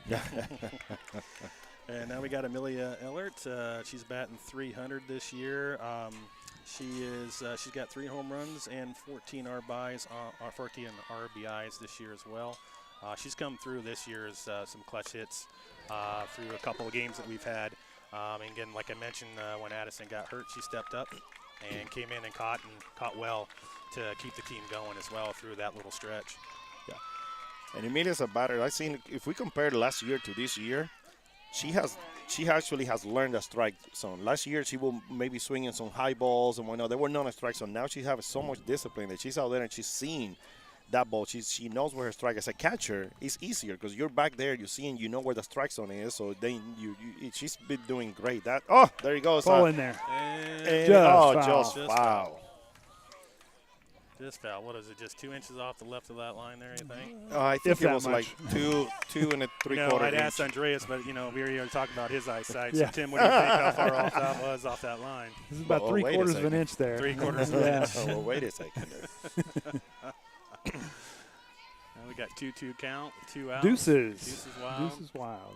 F: And now we got Amelia Ellert. She's batting 300 this year. She's got 3 home runs and 14 RBIs this year as well. She's come through this year as some clutch hits through a couple of games that we've had. And again, like I mentioned, when Addison got hurt, she stepped up and came in and caught well to keep the team going as well through that little stretch.
H: Yeah. And Emilia's a batter. I've seen, if we compare last year to this year, she actually has learned a strike zone. Last year, she will maybe swinging some high balls and whatnot. There were none a strike zone. Now she has so much discipline that she's out there and she's seeing that ball. She knows where her strike. As a catcher, it's easier because you're back there, you see, and you know where the strike zone is. So then she's been doing great. There he goes.
G: Ball in there.
H: And,
G: Just
H: foul.
F: Just foul. What is it? Just 2 inches off the left of that line there, you think?
H: I think
G: If
H: it
G: that
H: was
G: much.
H: like two and a three-quarter
F: No, I'd
H: inch.
F: asked Andreas, but, we already talked about his eyesight.
G: Yeah.
F: So, Tim, what do you think how far off that was off that line?
G: This is about
H: Oh, wait a
G: 3/4 of an
H: second.
G: inch there.
F: 3/4 of an
G: Yeah.
F: inch.
H: Oh, well, wait a second.
F: Now we got 2-2 count, 2 outs.
G: Deuces.
F: Deuces wild.
G: Deuces wild.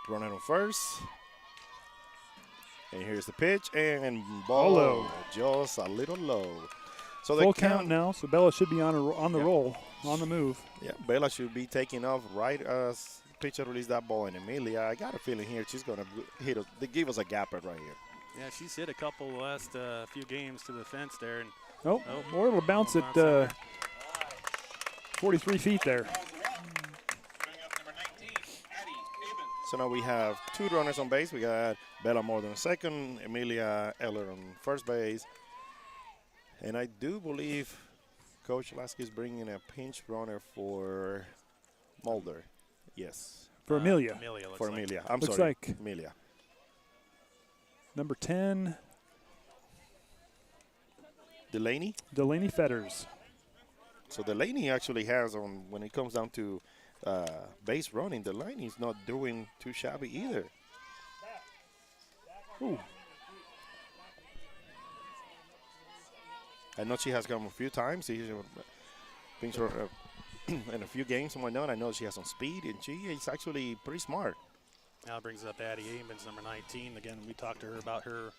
H: Running on first. And here's the pitch, and ball
G: low.
H: just a little low. So
G: Full
H: the
G: count now, so Bella should be on the
H: Yeah.
G: roll, on the move.
H: Yeah, Bella should be taking off right as pitcher released that ball. And Emilia, I got a feeling here she's going to hit us. They give us a gapper right here.
F: Yeah, she's hit a couple the last few games to the fence there. And
G: Oh,
F: Oh.
G: or it'll bounce
F: Little
G: at
F: bounce
G: 43 feet there.
I: Bring up number 19, Addie Havens.
H: So now we have 2 runners on base. We got Bella Morgan on second, Emilia Eller on first base. And I do believe Coach Lasky is bringing a pinch runner for Mulder. Yes,
G: For Amelia.
F: Amelia looks
H: for
F: like.
H: Emilia. I'm
G: Looks
H: sorry,
G: like-
H: Emilia.
G: Number 10,
H: Delaney.
G: Delaney Fetters.
H: So Delaney actually has on when it comes down to base running. Delaney's not doing too shabby either.
G: Ooh.
H: I know she has come a few times. She's pinch her in a few games and whatnot. I know she has some speed, and she is actually pretty smart.
F: Now brings up Addie Amons, number 19. Again, we talked to her about her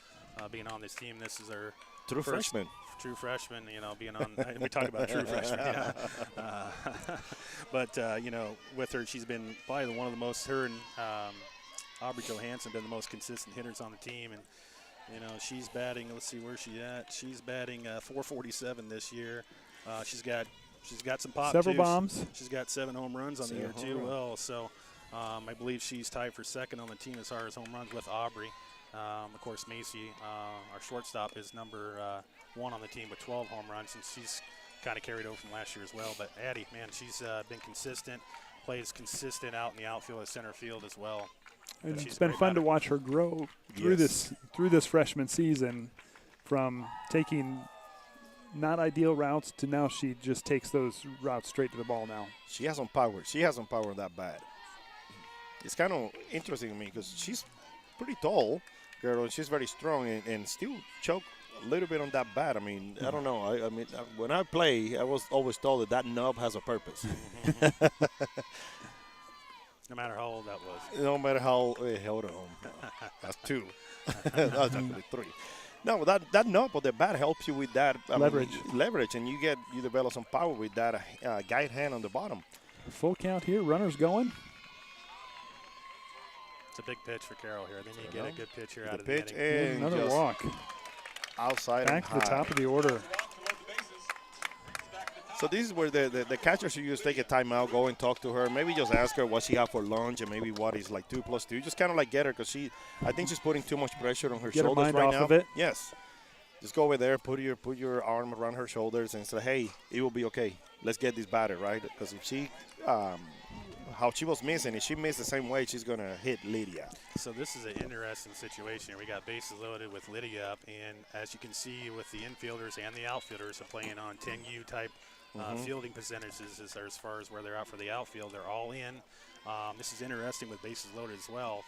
F: being on this team. This is her
H: True
F: first
H: freshman.
F: True freshman, being on. We talked about true freshman, yeah. But with her, she's been probably one of the most. Her and Aubrey Johansson been the most consistent hitters on the team, and she's batting. Let's see where she's at. She's batting 447 this year. She's got some pop.
G: Several
F: too.
G: bombs.
F: She's got 7 home runs on the year too. Well, so I believe she's tied for second on the team as far as home runs with Aubrey. Of course, Macy, our shortstop, is number 1 on the team with 12 home runs, and she's kind of carried over from last year as well. But Addie, man, she's been consistent, plays consistent out in the outfield and center field as well.
G: And
F: But
G: it's
F: she's a
G: been
F: great
G: fun to
F: batter.
G: watch her grow through
H: Yes.
G: this freshman season, from taking not ideal routes to now she just takes those routes straight to the ball now.
H: She has some power. She has some power that bad. It's kind of interesting to me because she's pretty tall, girl, and she's very strong and still choke a little bit on that bat. I mean, I don't know. I mean, when I play, I was always told that knob has a purpose.
F: No matter how old that was.
H: No matter how, hold on. That's 2. That's actually 3. No, that knob of the bat helps you with that
G: Leverage.
H: leverage, and you develop some power with that guide hand on the bottom.
G: Full count here. Runners going.
F: It's a big pitch for Carroll here. They need to get a good pitch here out
H: The
F: of the
H: pitch
F: inning.
H: and
G: Another
H: just
G: walk.
H: outside
G: Back to
H: and
G: the
H: high.
G: top of the order.
H: So this is where the catcher should just take a timeout, go and talk to her. Maybe just ask her what she had for lunch and maybe what is like 2 + 2. Just kind of like get her because I think she's putting too much pressure on her
G: Get her
H: shoulders
G: mind
H: right
G: off
H: now.
G: of it.
H: Yes. Just go over there, put your arm around her shoulders and say, hey, it will be okay. Let's get this batter, right? Because if she, how she was missing, if she missed the same way, she's going to hit Lydia.
F: So this is an interesting situation here. We got bases loaded with Lydia up, and as you can see with the infielders and the outfielders are playing on 10U type fielding percentages as far as where they're out for the outfield. They're all in. This is interesting with bases loaded as well.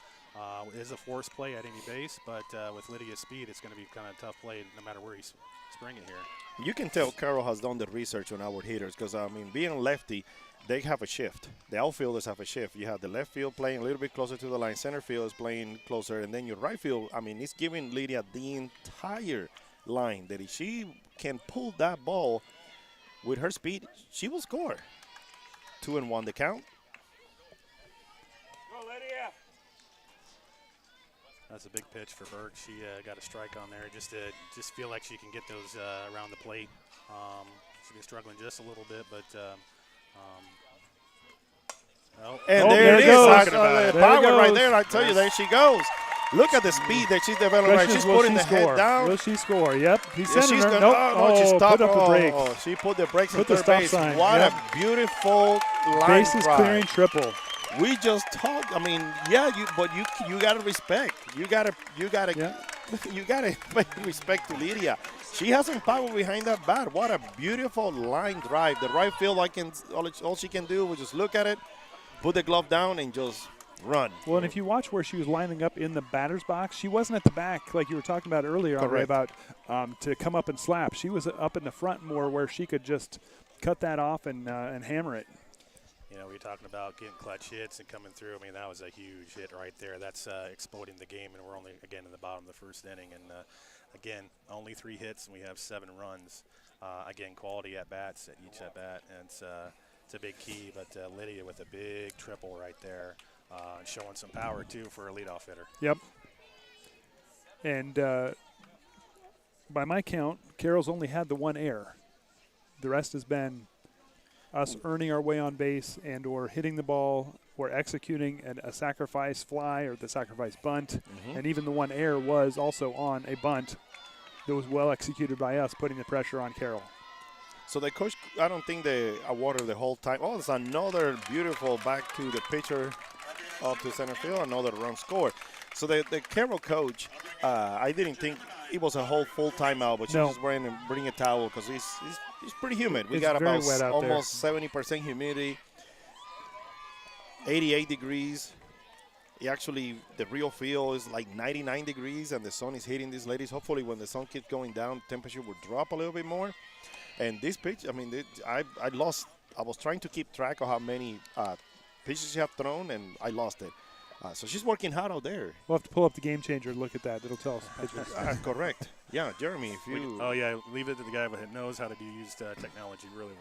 F: It is a force play at any base, but with Lydia's speed, it's going to be kind of a tough play no matter where he's springing here.
H: You can tell Carroll has done the research on our hitters because, I mean, being a lefty, they have a shift. The outfielders have a shift. You have the left field playing a little bit closer to the line. Center field is playing closer. And then your right field, I mean, it's giving Lydia the entire line that if she can pull that ball with her speed, she will score. 2-1 the count.
F: That's a big pitch for Berg. She got a strike on there. Just feel like she can get those around the plate. She's been struggling just a little bit, but
H: And
G: Oh,
H: there
G: there
H: it
G: it
H: is.
G: goes.
H: Talking about it.
G: There it
H: Power right
G: goes.
H: there. I tell you, there she goes. Look at the speed that she's developing.
G: Question
H: She's
G: is, will
H: putting
G: she
H: the
G: score?
H: head down.
G: Will she score? Yep. He's
H: Yeah,
G: sending
H: she's
G: her.
H: gonna,
G: Nope.
H: oh, no, she stopped.
G: Put up the brakes.
H: Oh, she put the brakes
G: Put
H: in
G: the
H: third
G: stop
H: base.
G: sign,
H: What
G: yep.
H: a beautiful line
G: Bases
H: drive.
G: clearing triple.
H: We just talked. I mean, yeah, but you gotta respect. You gotta
G: Yeah.
H: you gotta pay respect to Lydia. She has some power behind that bat. What a beautiful line drive. The right field, all she can do was just look at it, put the glove down, and just run.
G: Well, and if you watch where she was lining up in the batter's box, she wasn't at the back like you were talking about earlier, Andre, about to come up and slap. She was up in the front more where she could just cut that off and hammer it.
F: You know, we were talking about getting clutch hits and coming through. I mean, that was a huge hit right there. That's exploding the game, and we're only, again, in the bottom of the first inning. And, again, only 3 hits, and we have 7 runs. Again, quality at-bats at each at-bat, and it's a big key. But Lydia with a big triple right there, showing some power, too, for a leadoff hitter.
G: Yep. And by my count, Carroll's only had the 1 error. The rest has been us earning our way on base and or hitting the ball or executing a sacrifice fly or the sacrifice bunt. And even the 1 error was also on a bunt that was well executed by us, putting the pressure on Carroll.
H: So the coach, I don't think they awarded the whole time. Oh, it's another beautiful back to the pitcher up to center field, another run scored. So the Carroll coach, I didn't think it was a whole full timeout, but she was wearing and bring a towel because it's pretty humid. We got about almost 70% humidity, 88 degrees. Actually, the real feel is like 99 degrees, and the sun is hitting these ladies. Hopefully, when the sun keeps going down, temperature will drop a little bit more. And this pitch, I mean, I was trying to keep track of how many pitches she have thrown, and I lost it. So she's working hard out there.
G: We'll have to pull up the game changer and look at that. It'll tell us pitches.
H: Correct. Yeah, Jeremy, if you...
F: Oh, yeah, leave it to the guy that knows how to use technology really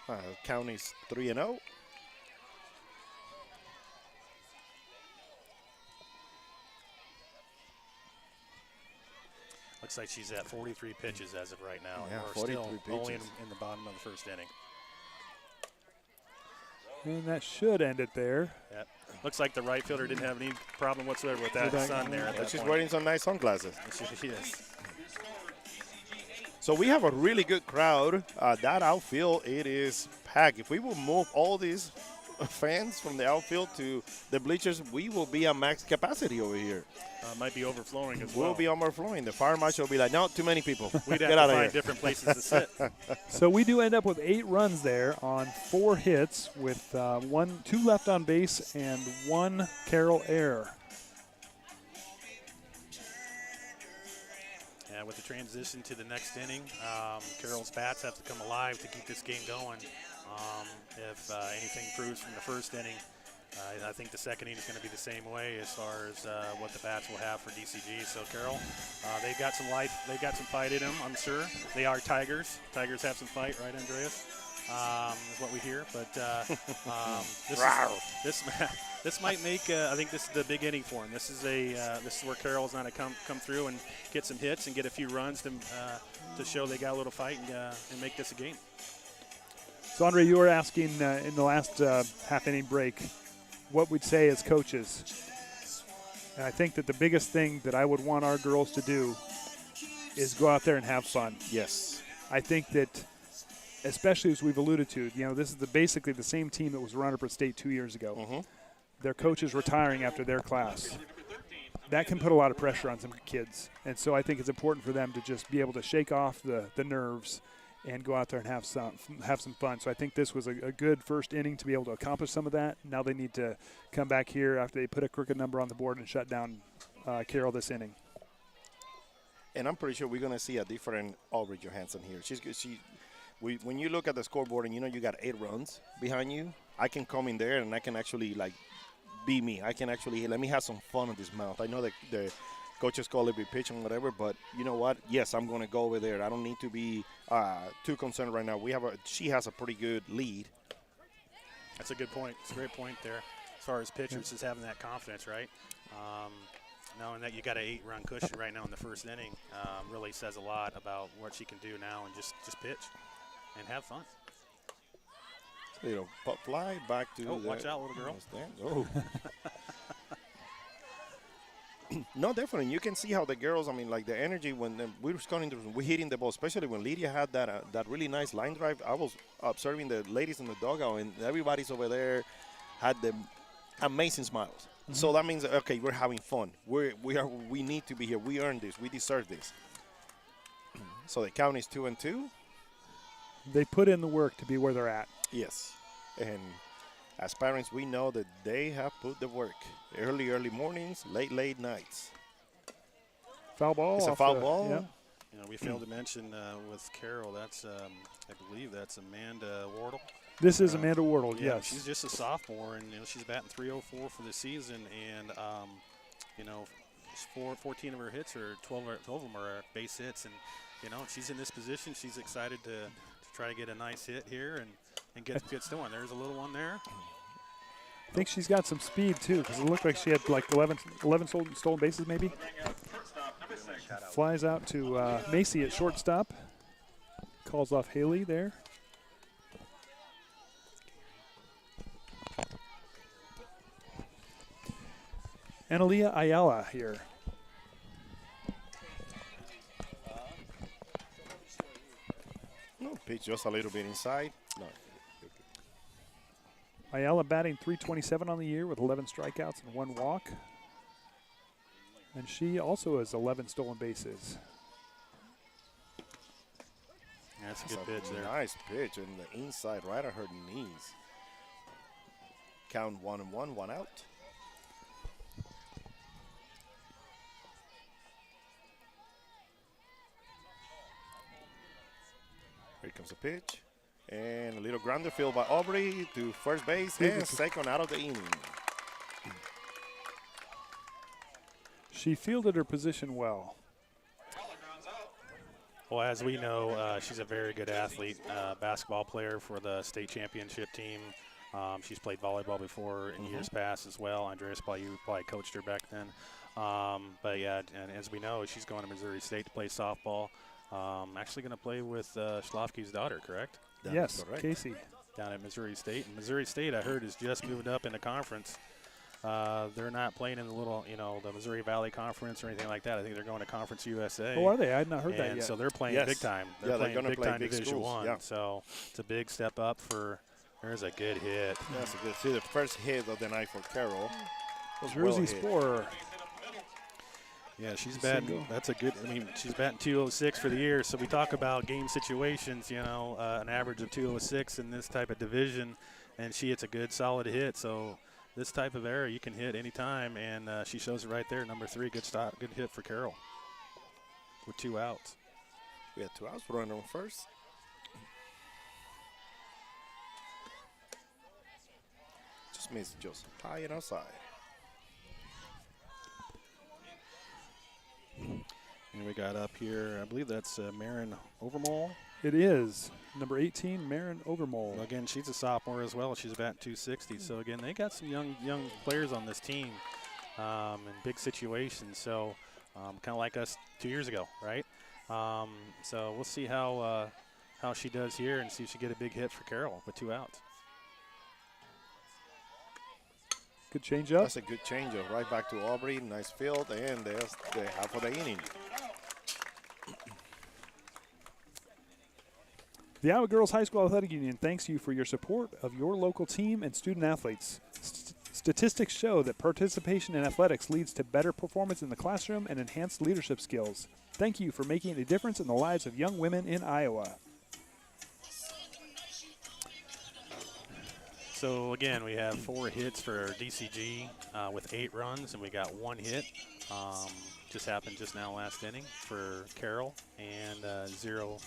F: well.
H: Count is 3-0.
F: Looks like she's at 43 pitches as of right now.
H: Yeah,
F: and we're
H: 43
F: still
H: pitches.
F: only in the bottom of the first inning.
G: And that should end it there.
F: Yep. Looks like the right fielder didn't have any problem whatsoever with that sun there at that
H: She's
F: point.
H: wearing some nice sunglasses.
F: She is.
H: So we have a really good crowd. That outfield, it is packed. If we will move all these fans from the outfield to the bleachers, we will be at max capacity over here.
F: Might be overflowing as well.
H: We'll be overflowing. The fire marshal will be like, no, too many people.
F: We'd
H: Get
F: have
H: out
F: to
H: of
F: find
H: here.
F: different places to sit.
G: So we do end up with 8 runs there on 4 hits with 2 left on base and 1 Carroll error.
F: And with the transition to the next inning, Carroll's bats have to come alive to keep this game going. If anything proves from the first inning, I think the second inning is going to be the same way as far as what the bats will have for DCG. So Carroll, they've got some life, they've got some fight in them, I'm sure. They are Tigers. Tigers have some fight, right, Andreas? Is what we hear. But this might make. I think this is the big inning for him. This is where Carroll's going to come through and get some hits and get a few runs to show they got a little fight and make this a game.
G: So, Andre, you were asking in the last half-inning break what we'd say as coaches. And I think that the biggest thing that I would want our girls to do is go out there and have fun.
H: Yes.
G: I think that, especially as we've alluded to, this is basically the same team that was runner-up at state 2 years ago. Their coach is retiring after their class. That can put a lot of pressure on some kids. And so I think it's important for them to just be able to shake off the nerves and go out there and have some fun. So I think this was a good first inning to be able to accomplish some of that. Now they need to come back here after they put a crooked number on the board and shut down Carroll this inning.
H: And I'm pretty sure we're going to see a different Aubrey Johansson here. When you look at the scoreboard and you got 8 runs behind you, I can come in there and I can actually be me. I can actually let me have some fun on this mount. I know that the coaches call it be pitching, whatever, but you know what? Yes, I'm going to go over there. I don't need to be too concerned right now. She has a pretty good lead.
F: That's a good point. It's a great point there. As far as pitchers, is having that confidence, right? Knowing that you got an 8-run cushion right now in the first inning really says a lot about what she can do now and just pitch and have fun.
H: pop fly back to
F: Oh,
H: the
F: watch out, little girl.
H: stand. Oh. No, definitely. You can see how the girls, I mean, like the energy when we were scoring, we hitting the ball, especially when Lydia had that really nice line drive. I was observing the ladies in the dugout, and everybody's over there had the amazing smiles. So that means, okay, we're having fun. We need to be here. We earned this. We deserve this. So the count is 2-2.
G: They put in the work to be where they're at.
H: Yes. And as parents, we know that they have put the work. Early mornings, late nights.
G: Foul ball.
H: It's a foul ball.
G: Yep.
F: You know, we failed to mention with Carroll, that's, I believe that's Amanda Wardle.
G: This is Amanda Wardle,
F: Yeah,
G: yes.
F: she's just a sophomore, and she's batting .304 for the season, and 14 of her hits, or 12 of them are base hits, and she's in this position. She's excited to try to get a nice hit here and get going. There's a little one there.
G: I think she's got some speed too, because it looked like she had like 11 stolen bases maybe. Flies out to Macy at shortstop. Calls off Haley there. Analia Ayala here.
H: No, pitch just a little bit inside. No.
G: Ayala batting .327 on the year with 11 strikeouts and 1 walk. And she also has 11 stolen bases.
F: Yeah, that's a good pitch there.
H: Nice pitch on the inside, right at her knees. Count 1-1, 1 out. Here comes the pitch. And a little grounder field by Aubrey to first base and second out of the inning.
G: She fielded her position well.
F: Well, as we know, she's a very good athlete, basketball player for the state championship team. She's played volleyball before in years past as well. Andreas, you probably coached her back then. But yeah, and as we know, she's going to Missouri State to play softball. Actually going to play with Schlafke's daughter, correct?
G: Yes, Casey.
F: Down at Missouri State. And Missouri State, I heard, has just moved up in the conference. They're not playing in the little, the Missouri Valley Conference or anything like that. I think they're going to Conference USA.
G: Oh, are they? I had not heard that yet.
F: So they're playing big time. They're playing big time Division I.
H: Yeah.
F: So it's a big step up for. There's a good hit.
H: That's a good. See the first hit of the night for Carroll.
G: Jersey Spore.
F: Yeah, she's batting. That's a good. I mean, she's batting .206 for the year. So we talk about game situations. An average of .206 in this type of division, and she hits a good, solid hit. So this type of error you can hit anytime, and she shows it right there. Number 3, good stop, good hit for Carroll. With 2 outs.
H: We had 2 outs. Runner on first. Just missed Joseph. High and outside.
F: And we got up here, I believe that's Marin Overmole.
G: It is. Number 18, Marin Overmole.
F: Well, again, she's a sophomore as well. She's batting .260. So, again, they got some young players on this team in big situations. So, kind of like us 2 years ago, right? So we'll see how she does here and see if she get a big hit for Carroll with 2 outs.
G: Good changeup.
H: That's a good changeup. Right back to Aubrey. Nice field. And there's the half of the inning.
G: The Iowa Girls High School Athletic Union thanks you for your support of your local team and student athletes. Statistics show that participation in athletics leads to better performance in the classroom and enhanced leadership skills. Thank you for making a difference in the lives of young women in Iowa.
F: So, again, we have 4 hits for DCG with 8 runs, and we got 1 hit. Just happened just now last inning for Carroll, and 0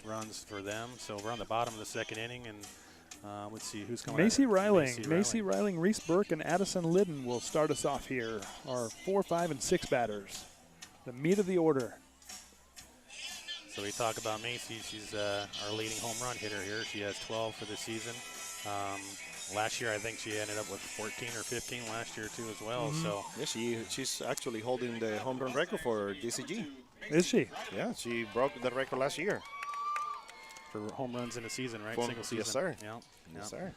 F: runs for them. So we're on the bottom of the second inning, and let's see who's coming.
G: Macy Reiling, Reese Burke, and Addison Lidden will start us off here. Our 4, 5, and 6 batters. The meat of the order.
F: So we talk about Macy. She's our leading home run hitter here. She has 12 for the season. Last year, I think she ended up with 14 or 15 last year too as well. So
H: yeah, she's actually holding the home run record for DCG.
G: Is she?
H: Yeah, she broke the record last year.
F: for home runs in a season, right?
H: Fun.
F: Single season.
H: Yes, sir.
F: Yeah.
H: Yes, sir.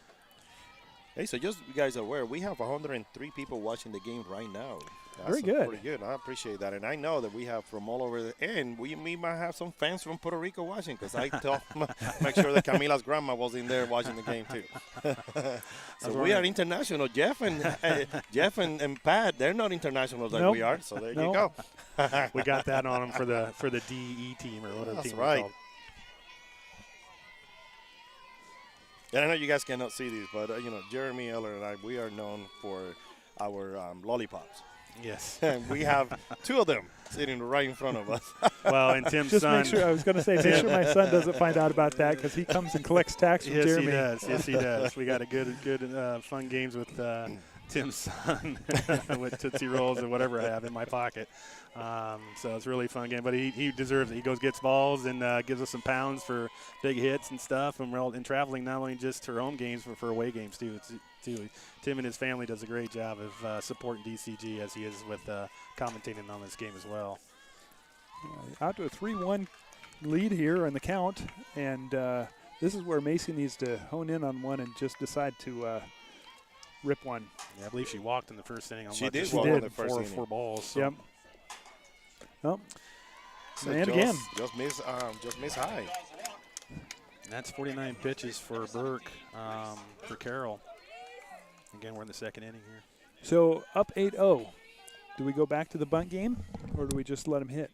H: Hey, so just you guys are aware, we have 103 people watching the game right now. That's
G: Very good.
H: Pretty good. I appreciate that. And I know that we have from all over and we might have some fans from Puerto Rico watching because I make sure that Camila's grandma was in there watching the game too. So we are international. Jeff and Pat, they're not international like
G: Nope.
H: we are. So there you
G: Nope.
H: go.
F: We got that on them for the DE team or whatever
H: That's
F: team
H: right.
F: we're called.
H: And I know you guys cannot see these, but Jeremy Eller and I, we are known for our lollipops.
F: Yes.
H: And we have 2 of them sitting right in front of us.
F: Well, and Tim's
G: Just
F: son.
G: make sure, I was going to say, make sure my son doesn't find out about that because he comes and collects tax from
F: Yes,
G: Jeremy.
F: he does. Yes, he does. We got a good fun games with Tim's son with Tootsie Rolls and whatever I have in my pocket. So it's a really fun game. But he deserves it. He gets balls and gives us some pounds for big hits and stuff. And we're all in traveling not only just for home games, but for away games too. Tim and his family does a great job of supporting DCG as he is with commentating on this game as well.
G: Out to a 3-1 lead here in the count. And this is where Macy needs to hone in on one and just decide to rip one.
F: Yeah, I believe she walked in the first inning. On
H: She
F: what,
H: did
F: just
H: walk
G: in
H: the first inning.
F: four balls. So.
G: Yep. Oh,
H: So
G: and again.
H: Just miss high.
F: And that's 49 pitches for Burke for Carroll. Again, we're in the second inning here.
G: So up 8-0. Do we go back to the bunt game or do we just let him hit?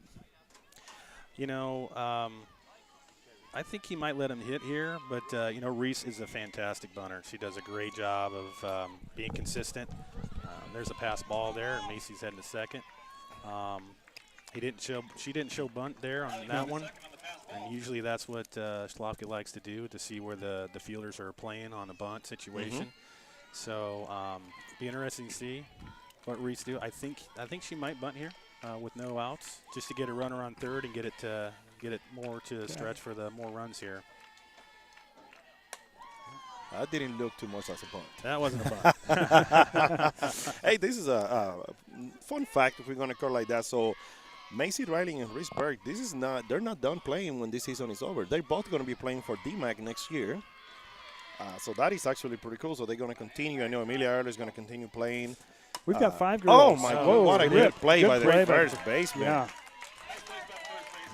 F: I think he might let him hit here, but, Reese is a fantastic bunter. She does a great job of being consistent. There's a pass ball there, and Macy's heading to second. She didn't show bunt there on that one, and usually that's what Schloffke likes to do, to see where the fielders are playing on a bunt situation. So be interesting to see what Reese do. I think she might bunt here with no outs, just to get a runner on third and get it more to the stretch for the more runs here.
H: That didn't look too much as a bunt.
F: That wasn't a bunt.
H: Hey, this is a fun fact if we're going to call it like that. So Macy Riley and Reese Berg, they're not done playing when this season is over. They're both going to be playing for DMAC next year. So that is actually pretty cool. So they're going to continue. I know Amelia Earle is going to continue playing.
G: We've got 5
H: Oh,
G: girls.
H: my
G: Whoa,
H: God. What a good play by the
G: play
H: first baseman.
G: Yeah.
H: It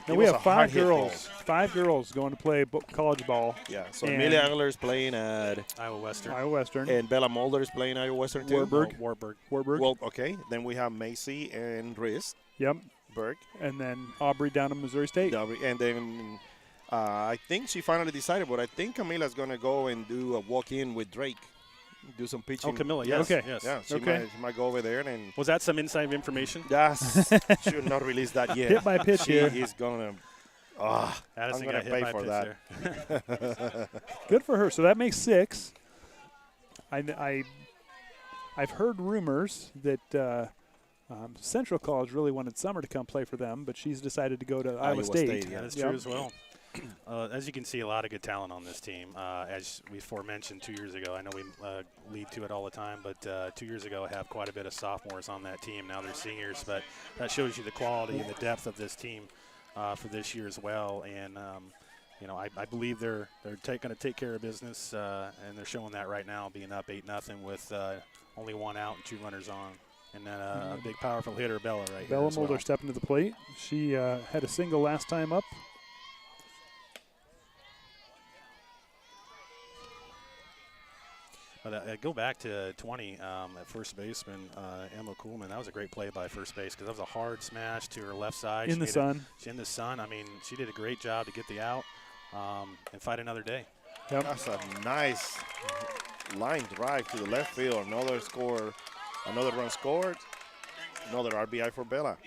G: And we
H: was
G: have
H: a hard
G: 5
H: hit ball.
G: girls. 5 girls going to play college ball.
H: Yeah, so
G: And
H: Amelia Earle is playing at
F: Iowa Western.
G: Iowa Western.
H: and Bella Mulder is playing Iowa Western too.
G: Warburg.
F: Warburg.
G: Warburg.
H: Well, okay. Then we have Macy and Reese
G: Yep.
H: Berg.
G: And then Aubrey down in Missouri State.
H: And then I think she finally decided, but I think Camila's going to go and do a walk-in with Drake, do some pitching.
F: Oh, Camilla, yes.
G: Okay.
F: Yes.
H: Yeah, she
G: Okay.
H: might go over there and
F: Was that some inside information?
H: should not release that yet.
G: Hit by pitch
H: She
G: here.
H: is going to.
F: Addison
H: I'm
F: got
H: gonna
F: hit
H: pay
F: by
H: for
F: pitch
H: that.
F: there.
G: Good for her. So that makes 6. I've heard rumors that Central College really wanted Summer to come play for them, but she's decided to go to Iowa State.
H: yeah.
F: That is
G: Yep.
F: true as well. As you can see, a lot of good talent on this team. As we aforementioned 2 years ago, I know we lead to it all the time, but 2 years ago I have quite a bit of sophomores on that team. Now they're seniors, but that shows you the quality and the depth of this team for this year as well. And I believe they're going to take care of business, and they're showing that right now, being up 8-0 with only 1 out and 2 runners on. And then a big, powerful hitter, Bella, right here.
G: Bella
F: as
G: Mulder
F: well.
G: stepping to the plate. She had a single last time up.
F: But go back to 20 at first baseman, Emma Kuhlman. That was a great play by first base because that was a hard smash to her left side.
G: In the sun.
F: In the sun. I mean, she did a great job to get the out and fight another day.
G: Yep.
H: That's a nice line drive to the left field. Another run scored. Another RBI for Bella.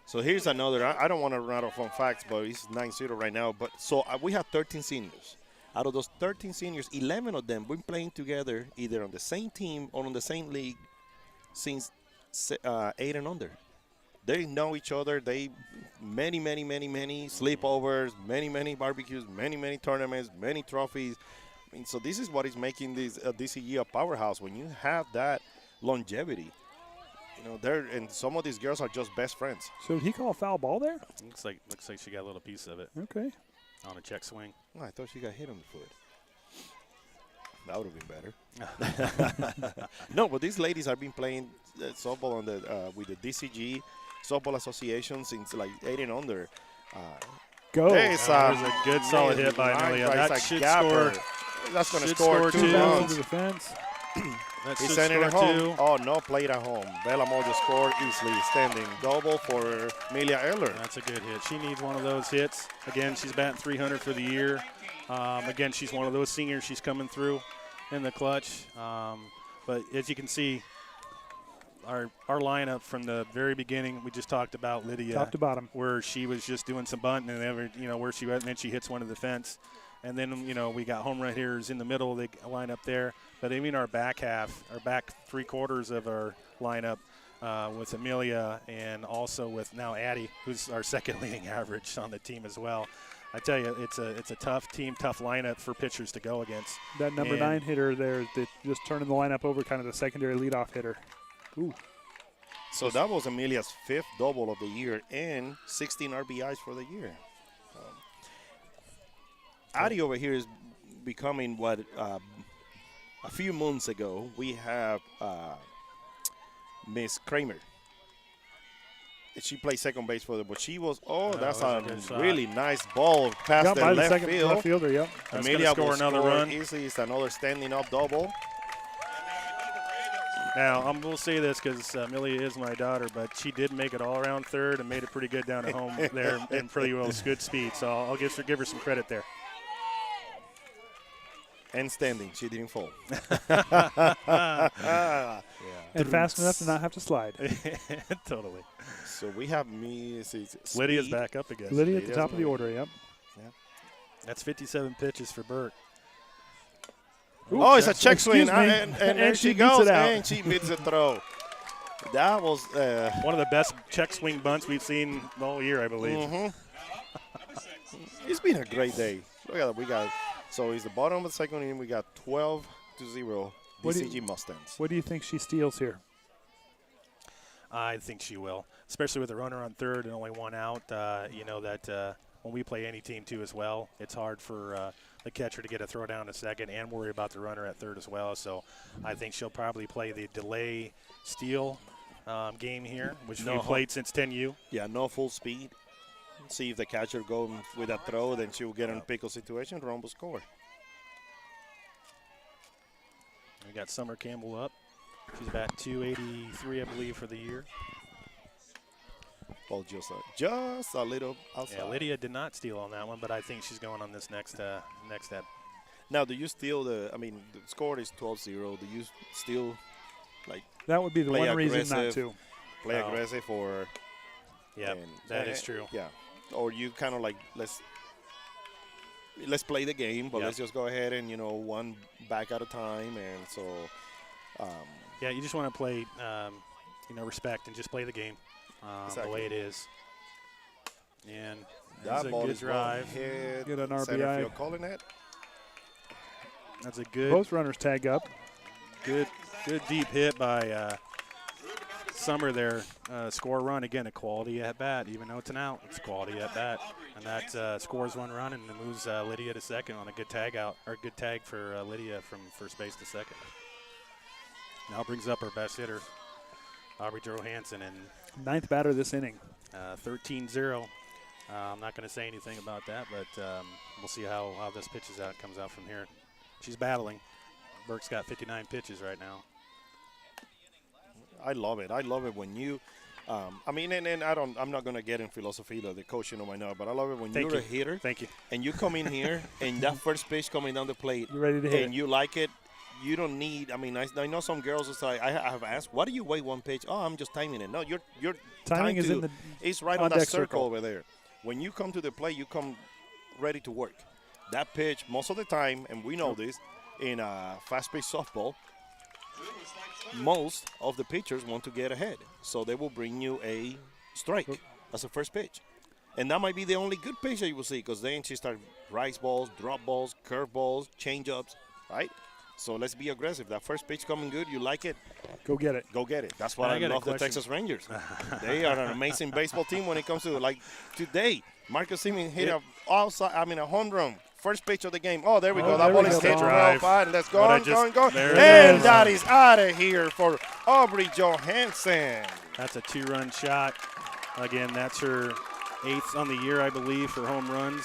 H: So here's another. I don't want to run out of fun facts, but it's 9-0 right now. But so we have 13 seniors. Out of those 13 seniors, 11 of them been playing together either on the same team or on the same league since 8 and under. They know each other. They many sleepovers, many barbecues, many tournaments, many trophies. I mean, so this is what is making this DCG a powerhouse. When you have that longevity, and some of these girls are just best friends.
G: So did he call a foul ball there?
F: Looks like she got a little piece of it.
G: Okay.
F: on a check swing.
H: Oh, I thought she got hit on the foot. That would have been better. No, but these ladies have been playing softball on the with the DCG Softball Association since like 8 and under.
G: Go.
H: There's
F: That was a good solid hit by Amelia. That should score.
H: That's going to
F: should
H: score
F: score
H: 2
F: two.
G: Bounce
H: runs.
G: into the fence.
F: That
H: He
F: should
H: sent it
F: score
H: at home.
F: two.
H: Oh, no plate at home. Bella Mojo scored easily, standing double for Amelia Eller.
F: That's a good hit. She needs one of those hits. Again, she's batting 300 for the year. Again, she's one of those seniors. She's coming through in the clutch. But as you can see, our lineup from the very beginning, we just talked about Lydia.
G: Top to bottom.
F: Where she was just doing some bunting and where she went, and then she hits one of the fence. And then, we got home run hitters in the middle. They line up there. But even our back half, our back 3/4 of our lineup with Amelia and also with now Addie, who's our second leading average on the team as well. I tell you, it's a tough team, tough lineup for pitchers to go against.
G: That number 9 hitter there, that just turning the lineup over, kind of the secondary leadoff hitter. Ooh.
H: So that was Amelia's 5th double of the year and 16 RBIs for the year. Addie over here is becoming what a few months ago we have Miss Kramer. She played second base for them, but she was that's
F: that was a
H: a
F: good
H: really nice ball past
G: Got
H: the
G: by the
H: left
G: second
H: field.
G: left fielder, yep.
F: That's
H: Amelia
F: gonna score
H: will
F: another
H: score
F: run.
H: easily. It's another standing up double.
F: Now, we'll say this because Amelia is my daughter, but she did make it all around third and made it pretty good down at home there and pretty well with good speed. So I'll give her some credit there.
H: And standing. She didn't fall.
G: And fast enough to not have to slide.
F: Totally.
H: So we have
F: Lydia's back up again.
G: Lydia at the top of the order, yep.
F: That's 57 pitches for Burke.
H: Oh, it's a check swing.
G: Excuse me.
H: And there
G: And
H: she
G: she beats
H: goes.
G: it out.
H: And she beats the throw. That was
F: One of the best check swing bunts we've seen all year, I believe.
H: It's been a great day. Look at that. We got so it's the bottom of the second inning. We got 12-0
G: What do you-
H: DCG Mustangs.
G: What do you think she steals here?
F: I think she will, especially with a runner on third and only one out. When we play any team, too, as well, it's hard for the catcher to get a throw down to second and worry about the runner at third as well. So I think she'll probably play the delay steal game here, which we've played since 10U.
H: Yeah, no full speed. See if the catcher goes with a throw, then she will get in a pickle situation. Run will score.
F: We got Summer Campbell up. She's about 283, I believe, for the year.
H: Well, just a little outside.
F: Yeah, Lydia did not steal on that one, but I think she's going on this next step.
H: Now, do you steal the score is 12-0. Do you still,
G: That would be the
H: Play
G: one reason not
H: aggressive.
G: to.
H: play aggressive or
F: Yeah, that is true.
H: Yeah, or you kind of let's play the game, but
F: Yeah.
H: let's just go ahead and one back at a time, and so
F: Yeah, you just want to play, respect and just play the game the
H: Exactly.
F: way it is. And
H: that
F: that's a
H: ball
F: good
H: is well
F: drive.
H: hit.
G: Get an
H: Center
G: RBI.
H: field calling it.
F: That's a good,
G: Both runners tag up.
F: good deep hit by Summer there. Score run again, a quality at bat. Even though it's an out, it's a quality at bat, and that scores one run and moves Lydia to second on a good tag out or good tag for Lydia from first base to second. Now brings up our best hitter, Aubrey Johansson, and
G: 9th batter this inning.
F: 13-0. I'm not going to say anything about that, but we'll see how this comes out from here. She's battling. Burke's got 59 pitches right now.
H: I love it. I love it when you. I'm not gonna get in philosophy like the coaching might know, but I love it when
F: Thank
H: you're
F: you.
H: a hitter.
F: Thank you.
H: And you come in here and that first pitch coming down the plate,
G: You're ready to hit
H: and
G: it.
H: you like it. You don't need. I know some girls will say, I have asked, why do you wait one pitch? Oh, I'm just timing it. No, your
G: Timing is in the
H: it's right
G: on
H: on that
G: deck
H: circle
G: circle.
H: over there. When you come to the plate, you come ready to work. That pitch, most of the time, and we know this, in fast-paced softball, most of the pitchers want to get ahead. So they will bring you a strike as a first pitch. And that might be the only good pitch that you will see, because then she starts rise balls, drop balls, curve balls, change-ups, right? So let's be aggressive. That first pitch coming good, you like it,
G: Go get it.
H: go get it. That's why I
F: got a
H: love the
F: question.
H: Texas Rangers. They are an amazing baseball team when it comes to, like, today. Marcus Semien hit a home run. First pitch of the game. Oh, there we go. That
G: there
H: ball
G: we
H: is
G: go.
H: hit
F: Drive.
H: 12-5. Let's go
F: But I
H: on,
F: just-
H: go.
F: there it
H: And
F: is.
H: that is out of here for Aubrey Johansson.
F: That's a 2-run shot. Again, that's her 8th on the year, I believe, for home runs.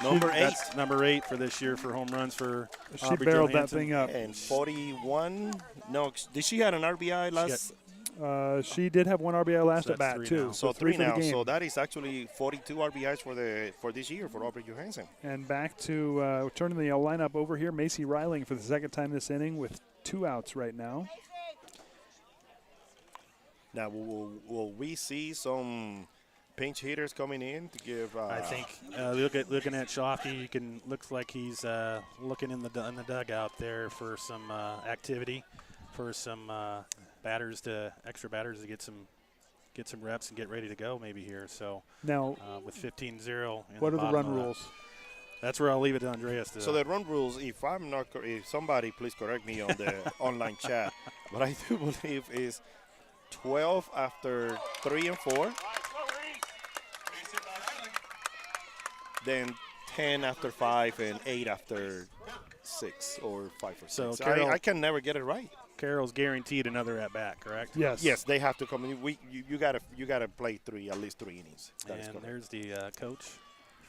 H: Number 8.
F: That's number 8 for this year for home runs for
G: She
F: Aubrey
G: barreled that
F: Johansson.
G: thing up.
H: And 41. No, did she had an RBI last?
G: She did have one RBI last
F: So
G: at
F: that's
G: bat
F: 3
G: too.
F: now.
H: So
G: three
H: 3
G: for the
H: now.
G: game.
H: So that is actually 42 RBIs for this year for Aubrey Johansson.
G: And back to turning the lineup over here. Macy Reiling for the second time this inning with 2 outs right now.
H: Now, will we see some pinch hitters coming in to give?
F: I think looking at Shoffey, looks like he's looking in the dugout there for some activity, for some extra batters to get some reps and get ready to go maybe here. So
G: Now,
F: with 15-0.
G: what are the run rules?
F: That's where I'll leave it to Andreas.
H: so. The run rules, if somebody please correct me on the online chat, but I do believe is 12 after 3 and 4, then 10 after 5 and 8 after 6 or 5 or 6.
F: So Carroll-
H: I can never get it right.
F: Carroll's guaranteed another at bat, correct?
G: Yes.
H: Yes, they have to come in. You gotta play at least 3 innings. That is
F: And
H: correct.
F: there's the coach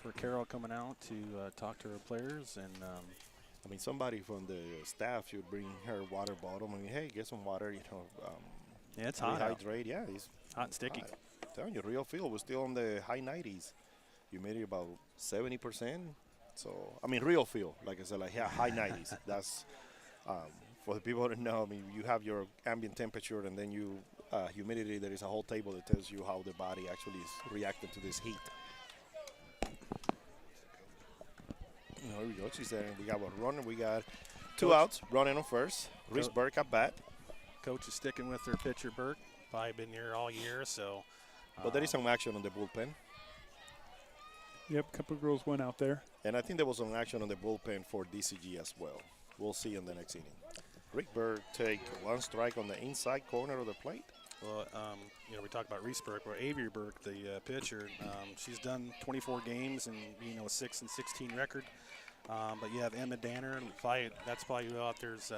F: for Carroll coming out to talk to her players. And
H: I mean, somebody from the staff should bring her water bottle. I mean, hey, get some water.
F: yeah, it's hot. out.
H: Rehydrate. Yeah, it's
F: Hot and sticky.
H: I'm telling you, real feel. We're still in the high 90s. Humidity about 70%. So, I mean, real feel. Like I said, like high 90s. That's for the people that know. I mean, you have your ambient temperature, and then you humidity. There is a whole table that tells you how the body actually is reacting to this heat. There we go. She's there. We got one runner. We got 2 outs. Running on first. Reese Burke at bat.
F: Coach is sticking with their pitcher, Burke. Probably been here all year, so.
H: But there is some action on the bullpen.
G: Yep, a couple of girls went out there.
H: And I think there was some action on the bullpen for DCG as well. We'll see in the next inning. Rick Burke take 1 strike on the inside corner of the plate.
F: Well, we talked about Reese Burke, or Avery Burke, the pitcher. She's done 24 games and a 6-16 record. But you have Emma Danner, and that's probably who out there's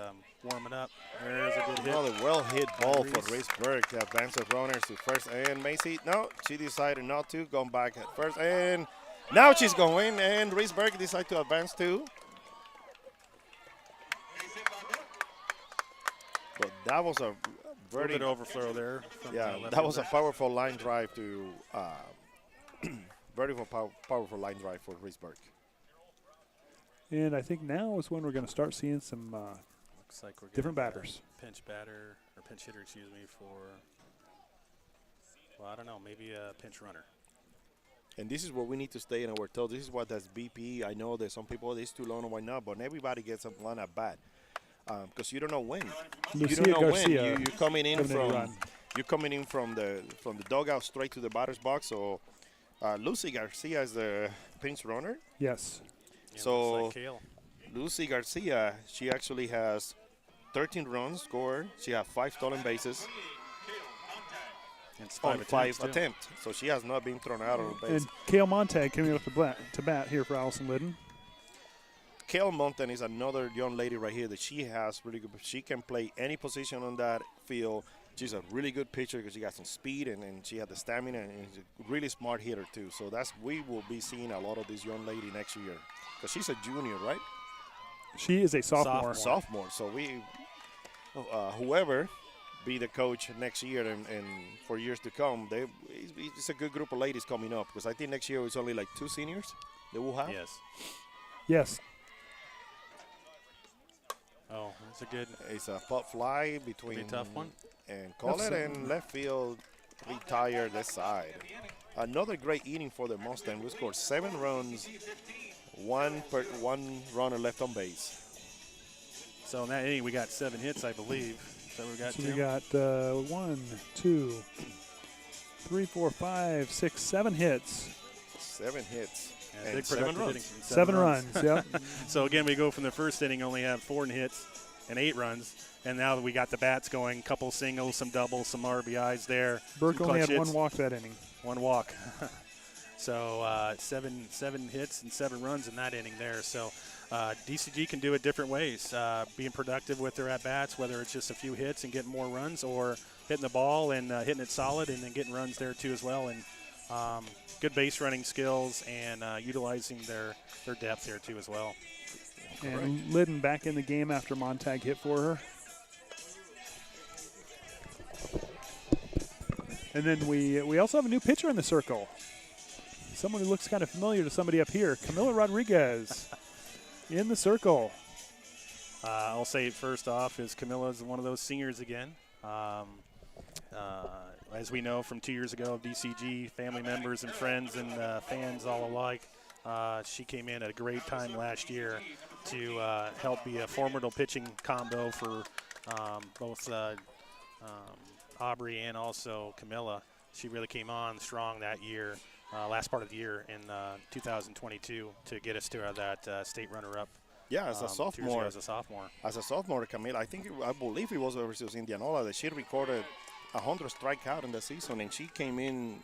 F: warming up. There's a good hit.
H: Another well-hit ball for Reese Burke to advance the runners to first. And Macy, no, she decided not to. Going back at first. And now she's going. And Reese Burke decided to advance too. But that was a very
F: good overflow there. From left
H: that was a
F: fielder.
H: powerful line drive to very powerful line drive for Reese Burke.
G: And I think now is when we're going to start seeing some
F: Looks like we're
G: different
F: getting a
G: batters.
F: Pinch batter, or pinch hitter, excuse me, well, I don't know, maybe a pinch runner.
H: And this is where we need to stay in our toes. This is what that's BP. I know that some people, it's too long, why not? But everybody gets one at bat. Because you don't know when.
G: Lucia
H: you don't know
G: Garcia
H: when. You're coming in
G: coming in to
H: from
G: run.
H: you're coming in from the dugout straight to the batter's box. So Lucy Garcia is the pinch runner.
G: Yes.
F: Yeah,
H: So-
F: looks like Kale.
H: Lucy Garcia, she actually has 13 runs scored. She has 5 stolen bases
F: It's
H: on 5
F: too.
H: attempts. So she has not been thrown out of the base.
G: And Kale Montag coming up to bat here for Allison Liddon.
H: Kale Monten is another young lady right here that she has really good. She can play any position on that field. She's a really good pitcher because she got some speed and she had the stamina and she's a really smart hitter too. So we will be seeing a lot of this young lady next year because she's a junior, right?
G: She is a sophomore.
H: Sophomore. So whoever be the coach next year and for years to come, it's a good group of ladies coming up because I think next year it's only like 2 seniors that we'll have.
F: Yes.
G: Yes.
F: Oh, that's a good.
H: It's a pop fly between
F: Be a tough one.
H: and call it and left field retired this side. Another great inning for the Mustangs. We scored 7 runs, one runner left on base.
F: So in that inning, we got 7 hits, I believe. So we got
G: So
F: 2.
G: we got 1, 2, 3, 4, 5, 6, 7 hits.
H: 7 hits.
F: And big
H: 7
F: productive
H: runs.
F: hitting.
G: 7 runs, yep.
F: So, again, we go from the first inning, only have 4 hits and 8 runs. And now that we got the bats going, couple singles, some doubles, some RBIs there.
G: Burke
F: some
G: only
F: clutch
G: had
F: hits.
G: 1 walk that inning.
F: 1 walk. So 7 hits and 7 runs in that inning there. So DCG can do it different ways, being productive with their at-bats, whether it's just a few hits and getting more runs, or hitting the ball and hitting it solid and then getting runs there too as well. And good base running skills and utilizing their depth here too as well.
G: And Liddon back in the game after Montag hit for her. And then we also have a new pitcher in the circle. Someone who looks kind of familiar to somebody up here, Camila Rodriguez in the circle.
F: I'll say first off is Camila is one of those seniors again. As we know from 2 years ago of DCG, family members and friends and fans all alike, she came in at a great time last year to help be a formidable pitching combo for both Aubrey and also Camilla. She really came on strong that year, last part of the year in 2022 to get us to that state runner-up.
H: Yeah, as a
F: 2 years
H: sophomore.
F: ago as a sophomore.
H: As a sophomore, Camila, I believe it was versus Indianola that she recorded 100 strikeout in the season, and she came in.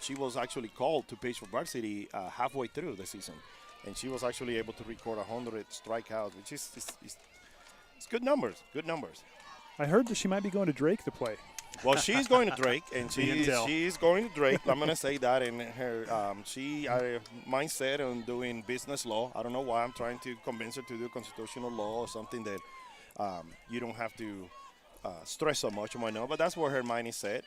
H: She was actually called to pitch for Varsity halfway through the season, and she was actually able to record 100 strikeouts, which is it's good numbers. Good numbers.
G: I heard that she might be going to Drake to play.
H: Well, she's going to Drake, and
F: intel.
H: she's going to Drake. I'm going to say that in her mindset on doing business law. I don't know why I'm trying to convince her to do constitutional law or something that you don't have to stress so much. You might know, but that's where her mind is set.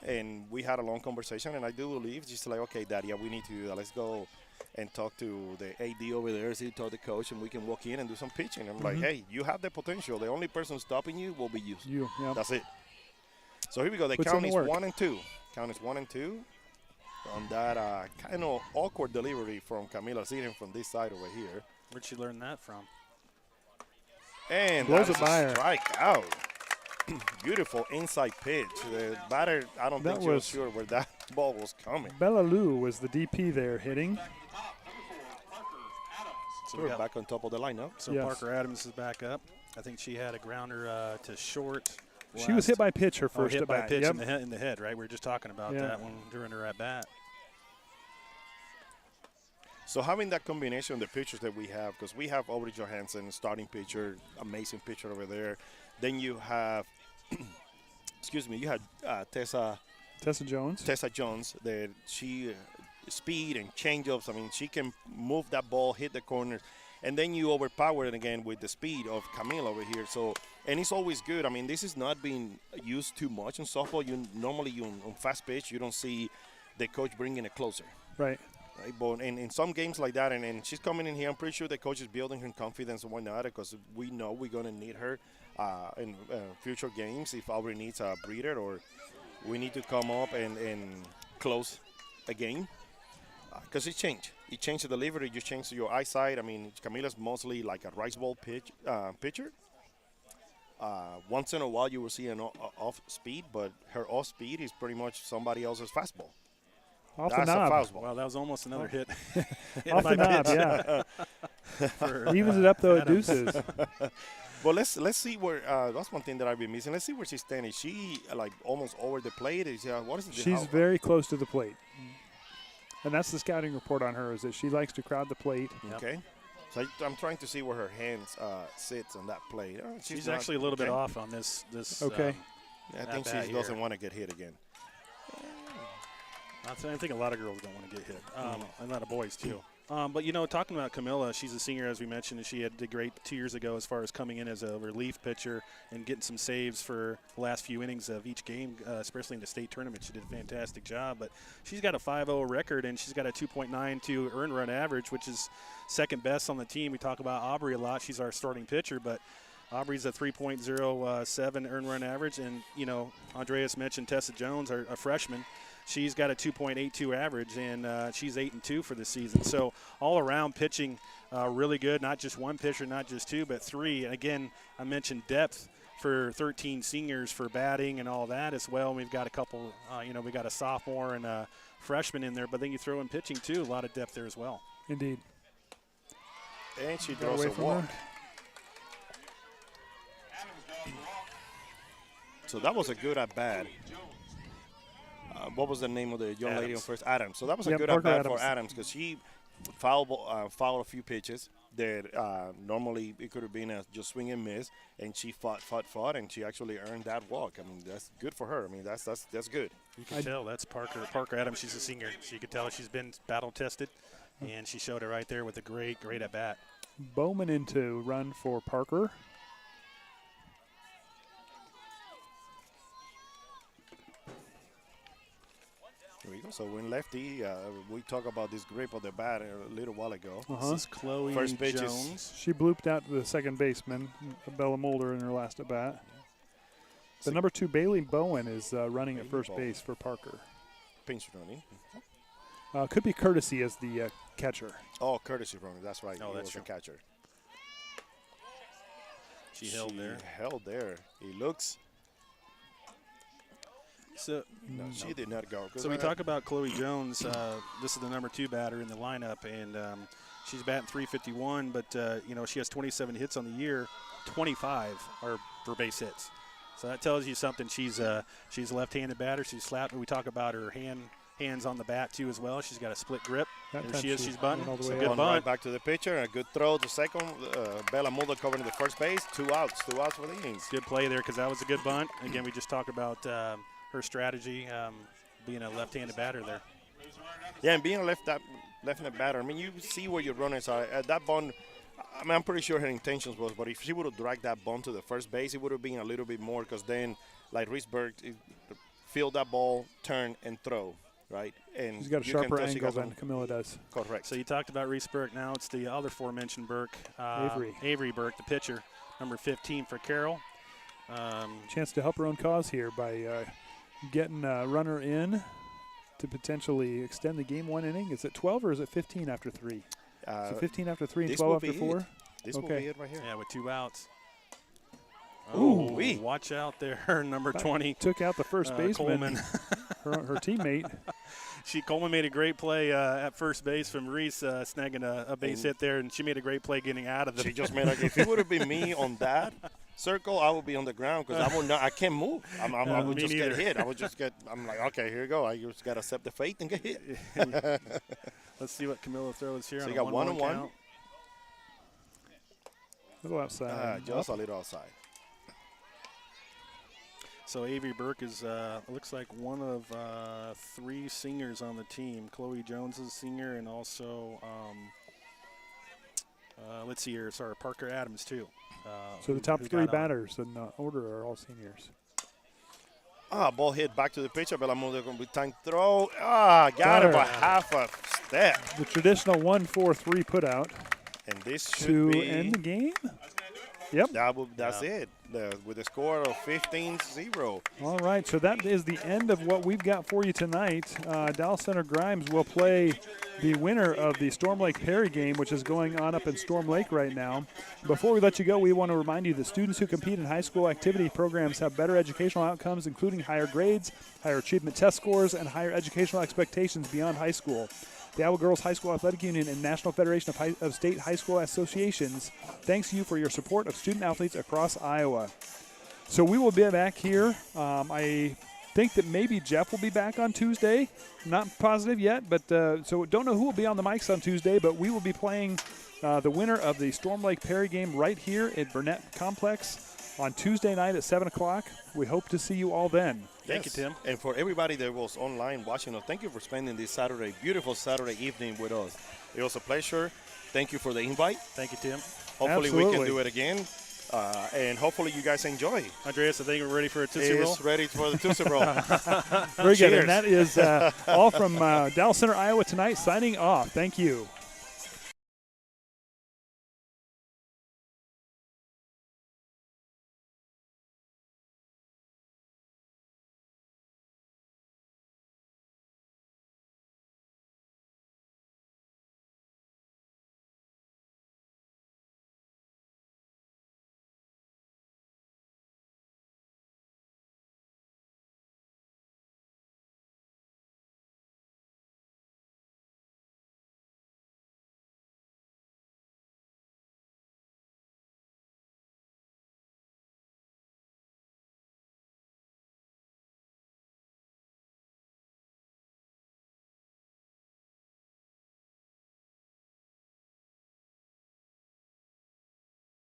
H: And we had a long conversation, and I do believe she's like, okay, Daddy, we need to do that. Let's go and talk to the AD over there, see, talk to the coach, and we can walk in and do some pitching. I'm like, hey, you have the potential. The only person stopping you will be you.
G: Yeah.
H: That's it. So here we go. The count is 1 and 2. Count is 1 and 2 on that kind of awkward delivery from Camila Zidane from this side over here.
F: Where'd she learn that from?
H: And
G: blows
H: that is
G: it by
H: a
G: her.
H: strike out. Beautiful inside pitch. The batter, I don't think she was sure where that ball was coming.
G: Bella Lou was the DP there hitting.
F: So
H: we're back on top of the lineup.
F: So
G: Yes.
F: Parker Adams is back up. I think she had a grounder to short.
G: She was hit by pitch her first
F: hit
G: at
F: by
G: bat.
F: pitch
G: Yep.
F: in the head, right? We were just talking about that one during her at bat.
H: So having that combination of the pitchers that we have, because we have Aubrey Johansson, starting pitcher, amazing pitcher over there. Then you have, you had Tessa
G: Jones.
H: Tessa Jones, that she speed and changeups. I mean, she can move that ball, hit the corners, and then you overpower it again with the speed of Camille over here. So, and it's always good. I mean, this is not being used too much in softball. Normally on fast pitch, you don't see the coach bringing it closer.
G: Right.
H: Right, but in some games like that, and she's coming in here, I'm pretty sure the coach is building her confidence and whatnot, because we know we're going to need her in future games if Aubrey needs a breather or we need to come up and close a game. Because it changed. It changed the delivery. You changed your eyesight. I mean, Camila's mostly like a rice ball pitcher. Once in a while, you will see an off speed, but her off speed is pretty much somebody else's fastball.
G: Off
H: That's
G: the knob.
H: a fastball.
F: Well, that was almost another hit.
G: Off the knob, yeah. Evens it up, though, at deuces.
H: Well, let's see where. That's one thing that I've been missing. Let's see where she's standing. She like almost over the plate. What is it?
G: She's very close to the plate. And that's the scouting report on her, is that she likes to crowd the plate.
H: Okay. So I'm trying to see where her hands sits on that plate.
F: She's actually a little bit off on this.
G: Okay.
H: I think she doesn't want to get hit again.
F: I think a lot of girls don't want to get hit. A lot of boys, too. But, you know, talking about Camilla, she's a senior, as we mentioned, and she did great 2 years ago as far as coming in as a relief pitcher and getting some saves for the last few innings of each game, especially in the state tournament. She did a fantastic job. But she's got a 5.0 record, and she's got a 2.92 earned run average, which is second best on the team. We talk about Aubrey a lot. She's our starting pitcher, but Aubrey's a 3.07 earned run average. And, you know, Andreas mentioned Tessa Jones, a freshman. She's got a 2.82 average, and she's 8-2 for the season. So all around pitching really good, not just one pitcher, not just two, but three. And again, I mentioned depth for 13 seniors for batting and all that as well. We've got a couple, we got a sophomore and a freshman in there, but then you throw in pitching too. A lot of depth there as well.
G: Indeed.
H: And she throws a walk. So that was a good at bat. What was the name of the young lady on first? Adams. So that was a good at bat for Adams because she fouled a few pitches that normally it could have been a just swing and miss, and she fought, and she actually earned that walk. I mean, that's good for her. I mean, that's good.
F: You can tell that's Parker Adams. She's a senior. So you could tell she's been battle tested, and she showed it right there with a great at bat.
G: Bowman into run for Parker.
H: There we go. So when lefty, we talked about this grip of the bat a little while ago.
F: This is Chloe Jones.
G: She blooped out the second baseman, Bella Mulder, in her last at bat. The number 2, Bailey Bowen, is running at first base for Parker.
H: Pinch running.
G: Could be Courtesy as the catcher.
H: Oh, Courtesy running. That's right.
F: Oh, that's
H: the catcher.
F: She held there.
H: He looks.
F: So
H: she did not go.
F: So we talk about Chloe Jones. This is the number 2 batter in the lineup, and she's batting .351. But she has 27 hits on the year. 25 are for base hits. So that tells you something. She's a left-handed batter. She's slapped. We talk about her hands on the bat too as well. She's got a split grip. There she is. She's bunting. It's a good bunt.
H: Right back to the pitcher. A good throw to second. Bella Mulder covering the first base. 2 outs. 2 outs for the innings.
F: Good play there because that was a good bunt. Again, we just talked about her strategy, being a left-handed batter there.
H: Yeah, and being a left-handed batter, I mean, you see where your runners are. At that bunt, I mean, I'm pretty sure her intentions was, but if she would have dragged that bunt to the first base, it would have been a little bit more because then, like Riesberg, field that ball, turn, and throw, right? And
G: she's got a sharper angle than Camilla does.
H: Correct.
F: So you talked about Riesberg. Now it's the other aforementioned Burke. Avery Burke, the pitcher, number 15 for Carroll.
G: Chance to help her own cause here by getting a runner in to potentially extend the game 1 inning. Is it 12 or is it 15 after 3? So 15 after 3 and 12 after 4?
H: This will be it right here.
F: Yeah, with 2 outs.
G: Ooh.
F: Watch out there, number 20.
G: Took out the first baseman, her teammate.
F: Coleman made a great play at first base from Reese, snagging a base hit there, and she made a great play getting out of it.
H: She just made if it would have been me on that circle, I would be on the ground because I can't move. I would just get hit. I'm like, okay, here you go. I just got to accept the fate and get hit.
F: Let's see what Camilla throws here.
H: So
F: on
H: you got 1-1.
F: Count.
G: A little outside.
H: Just a little outside.
F: So Avery Burke is looks like one of 3 seniors on the team. Chloe Jones is a senior, and also let's see here. Sorry, Parker Adams too.
G: So the top 3 batters in order are all seniors.
H: Ball hit back to the pitcher. Bella Mulder going to be time throw. Got it by half a step.
G: The traditional 1-4-3 put out.
H: And this should
G: to
H: be
G: end the game. Yep.
H: That's it. With a score of 15-0.
G: All right, so that is the end of what we've got for you tonight. Dallas Center Grimes will play the winner of the Storm Lake Perry game, which is going on up in Storm Lake right now. Before we let you go, we want to remind you that students who compete in high school activity programs have better educational outcomes, including higher grades, higher achievement test scores, and higher educational expectations beyond high school. The Iowa Girls High School Athletic Union and National Federation of State High School Associations thanks you for your support of student athletes across Iowa. So we will be back here. I think that maybe Jeff will be back on Tuesday. Not positive yet, but so don't know who will be on the mics on Tuesday, but we will be playing the winner of the Storm Lake Perry game right here at Burnett Complex on Tuesday night at 7 o'clock. We hope to see you all then.
F: Thank you, Tim.
H: And for everybody that was online watching us, thank you for spending this beautiful Saturday evening with us. It was a pleasure. Thank you for the invite.
F: Thank you, Tim.
H: Hopefully we can do it again. And hopefully you guys enjoy.
F: Andreas, I think we're ready for a Tootsie Roll.
H: Ready for the Tootsie Roll.
G: Very good. And that is all from Dallas Center, Iowa tonight. Signing off. Thank you.